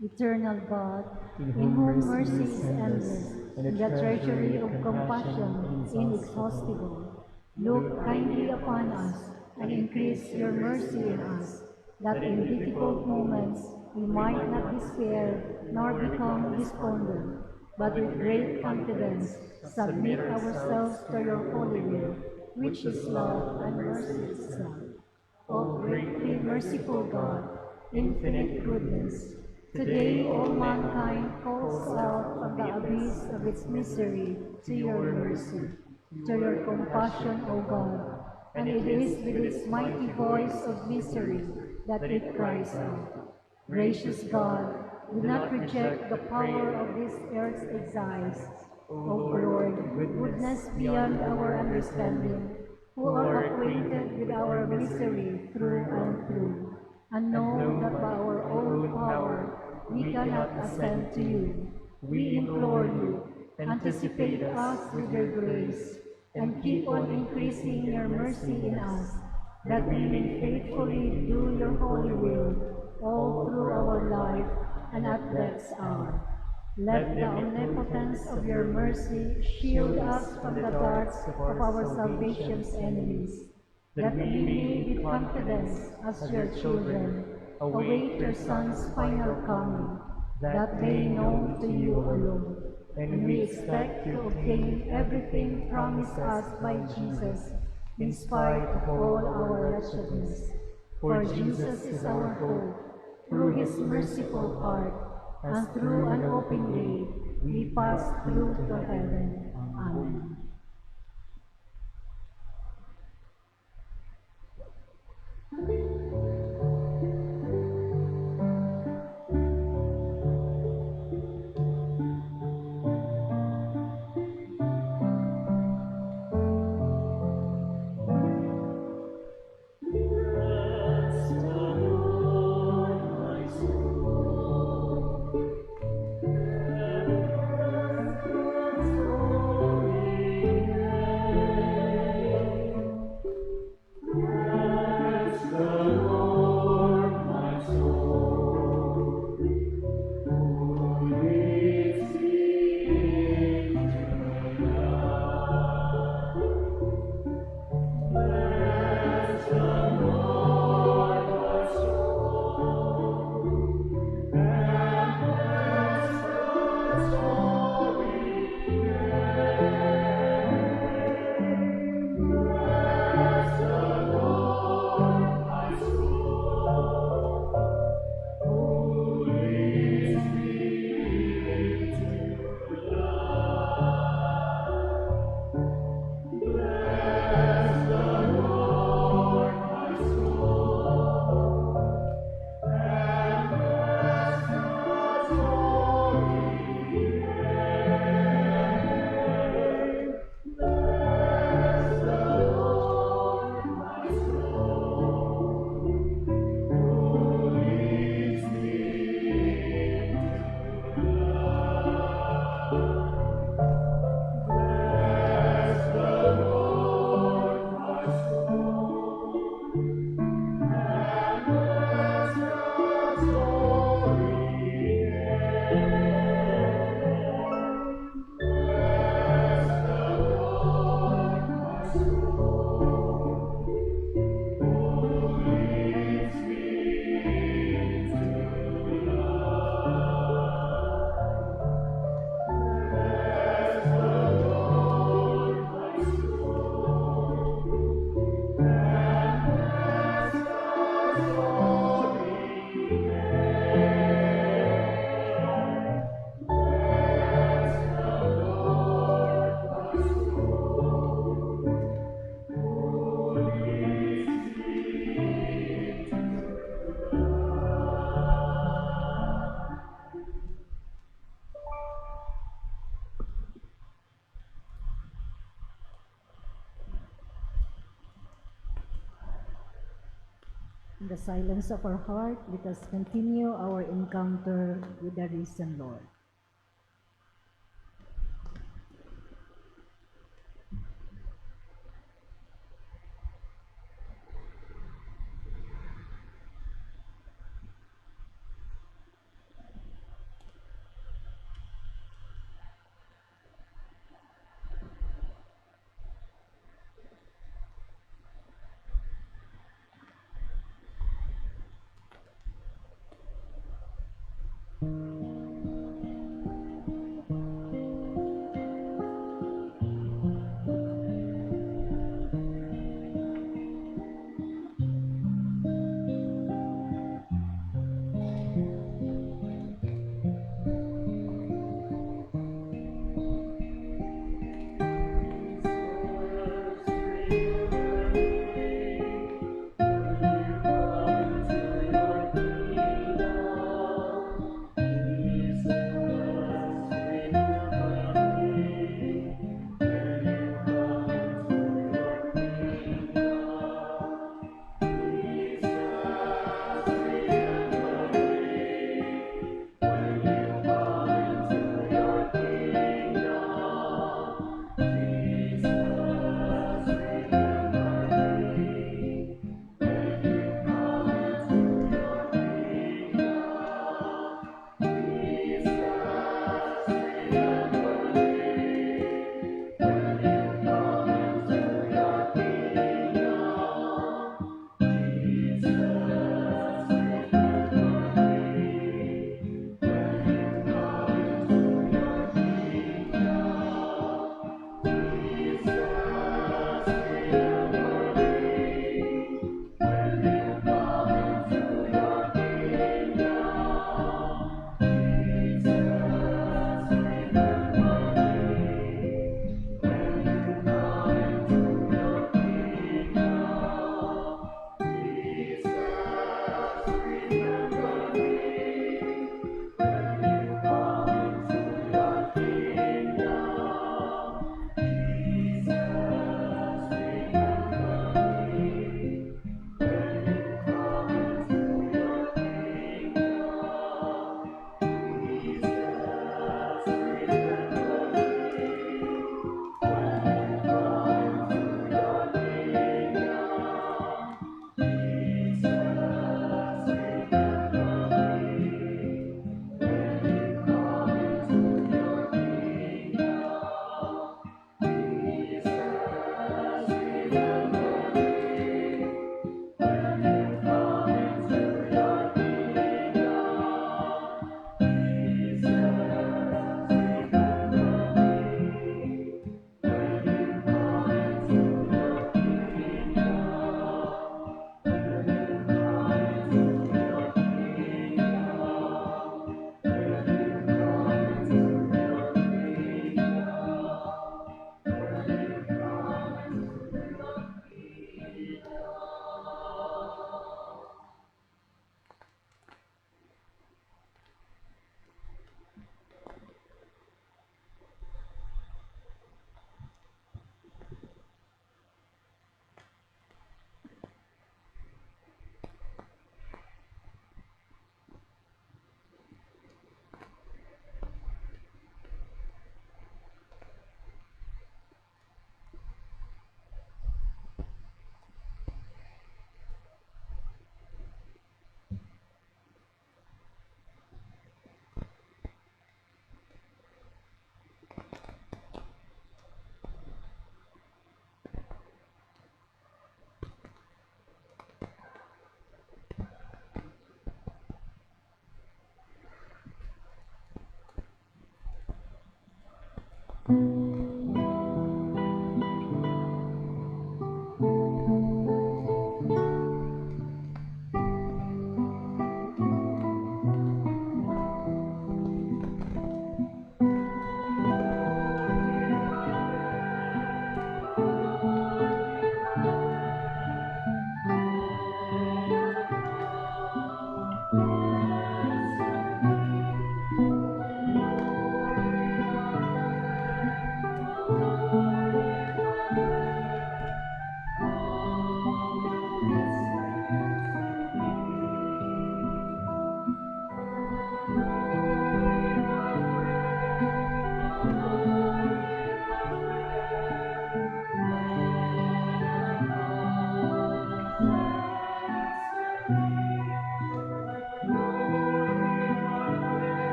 Eternal God, in whom mercy is endless, and the treasury of compassion inexhaustible, look kindly upon us and increase your mercy in us, that in difficult moments we might not despair nor become despondent, but with great confidence submit ourselves to your holy will, which is love and mercy itself. O greatly merciful God, infinite goodness, today all mankind calls out from the abyss of its misery to your mercy, to your compassion, O God, and it is with its mighty voice of misery that it cries out. Gracious God, do not reject the power of this earth's exiles. O Lord, goodness beyond our understanding, who are acquainted with our misery through and through, and know that by our own power we cannot ascend to you. We implore you, anticipate us with your grace, and keep on increasing your mercy in us, that we may faithfully do your holy will all through our life and at death's hour. Let the omnipotence of your mercy shield us from the darts of our salvation's enemies, that we may with confidence, as your children, await your Son's final coming, that they know to you alone. And we expect to obtain everything promised us by Jesus, in spite of all our wretchedness. For Jesus is our hope. Through his merciful heart, and through an open gate, we pass through to heaven. Amen. In the silence of our heart, let us continue our encounter with the risen Lord.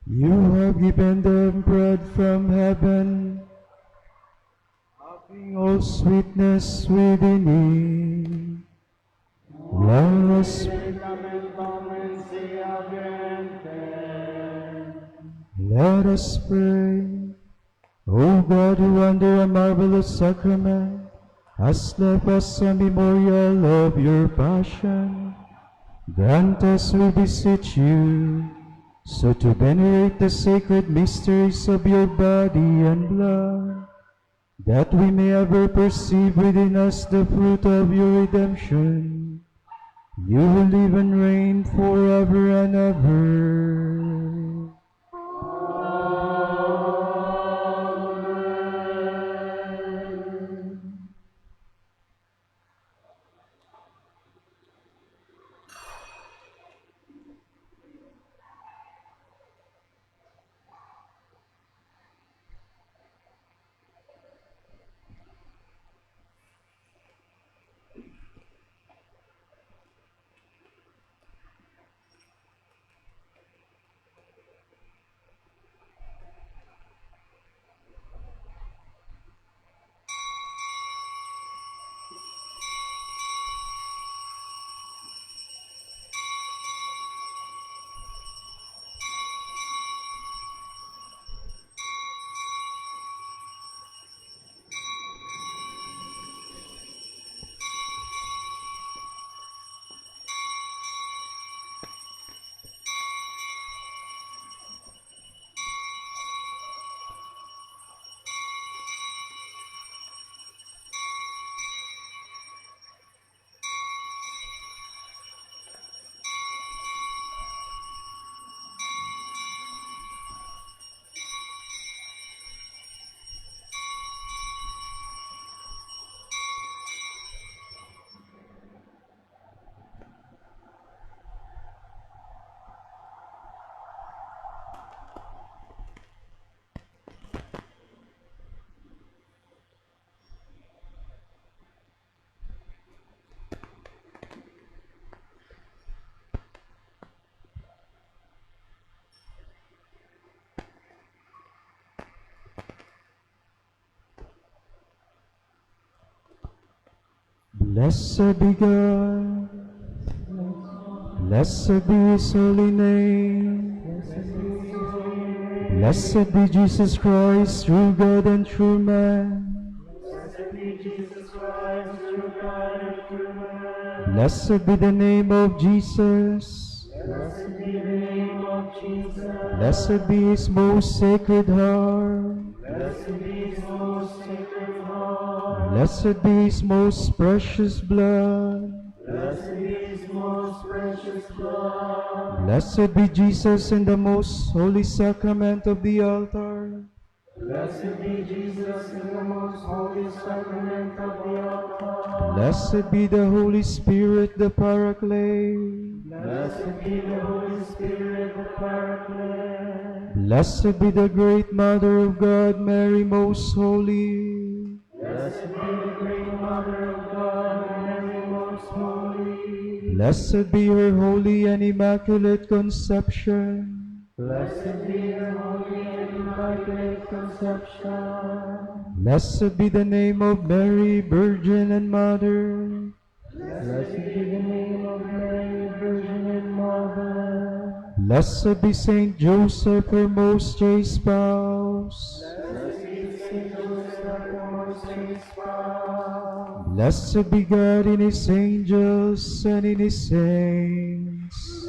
You have given them bread from heaven, having all sweetness within it. Let us, let us pray. O God, who under a marvelous sacrament has left us a memorial of your passion, grant us, we beseech you, so to venerate the sacred mysteries of your body and blood, that we may ever perceive within us the fruit of your redemption. You will live and reign forever and ever. Blessed be God, blessed be His holy name, blessed be Jesus Christ, true God and true man. Blessed be the name of Jesus. Blessed be His most sacred heart. Blessed be His most precious blood. Blessed be Jesus in the most holy sacrament of the altar. Blessed be the Holy Spirit, the Paraclete. Blessed be the great Mother of God, Mary most holy. Blessed be her holy and immaculate conception. Blessed be the name of Mary, Virgin and Mother. Blessed be Saint Joseph, her most chaste spouse. Blessed be God in His angels and in His saints.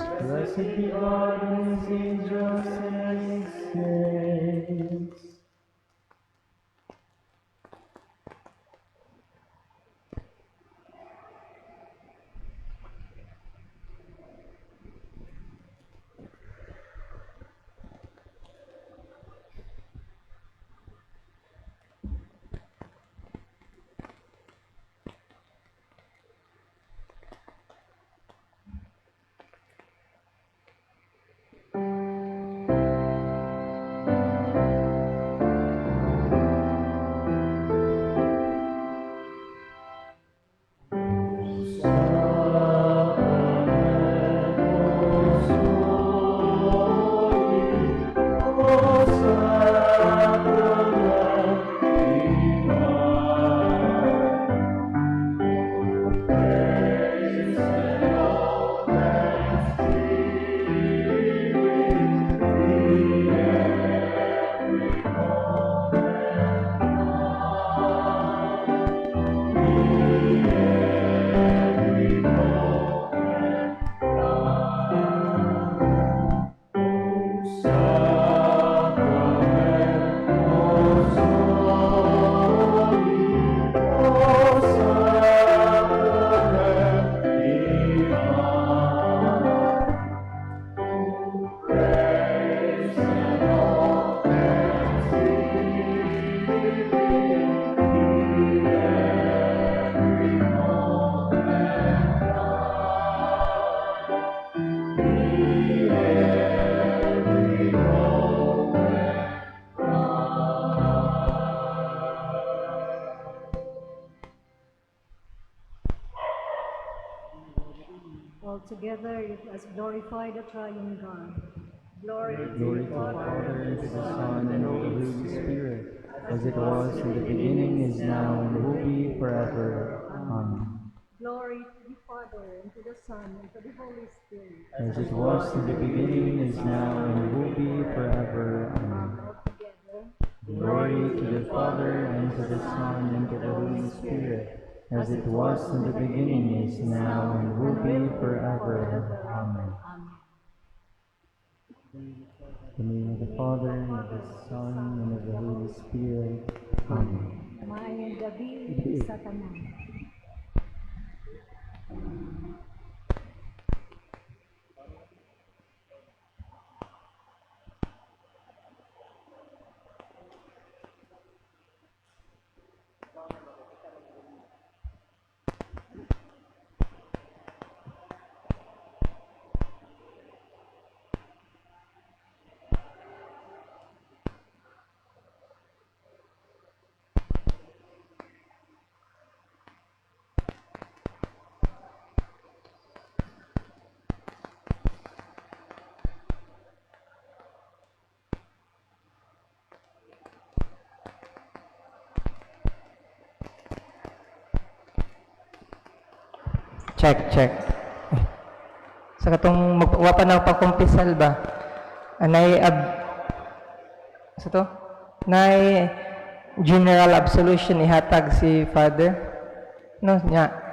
together it has glorified the triune God. Glory to Glory the to the Father, Father, and to the Son, and to the Holy Spirit, as it was in the beginning, is now, and will be forever. Amen. glory to the Father, and to the Son, and to the Holy Spirit. As it was in the beginning, is now, and will be forever. Amen. All together. Glory to the Father, and to the Son, and to the Holy Spirit, as it was in the beginning, is now, and will be forever. Amen. In the name of the Father, and of the Son, and of the Holy Spirit. Amen. Mayang gabi sa tanan. Check. Sa katong magwapa ng pagkumpisal ba? Anay sa to? Nay general absolution ihatag si Father. No, nya.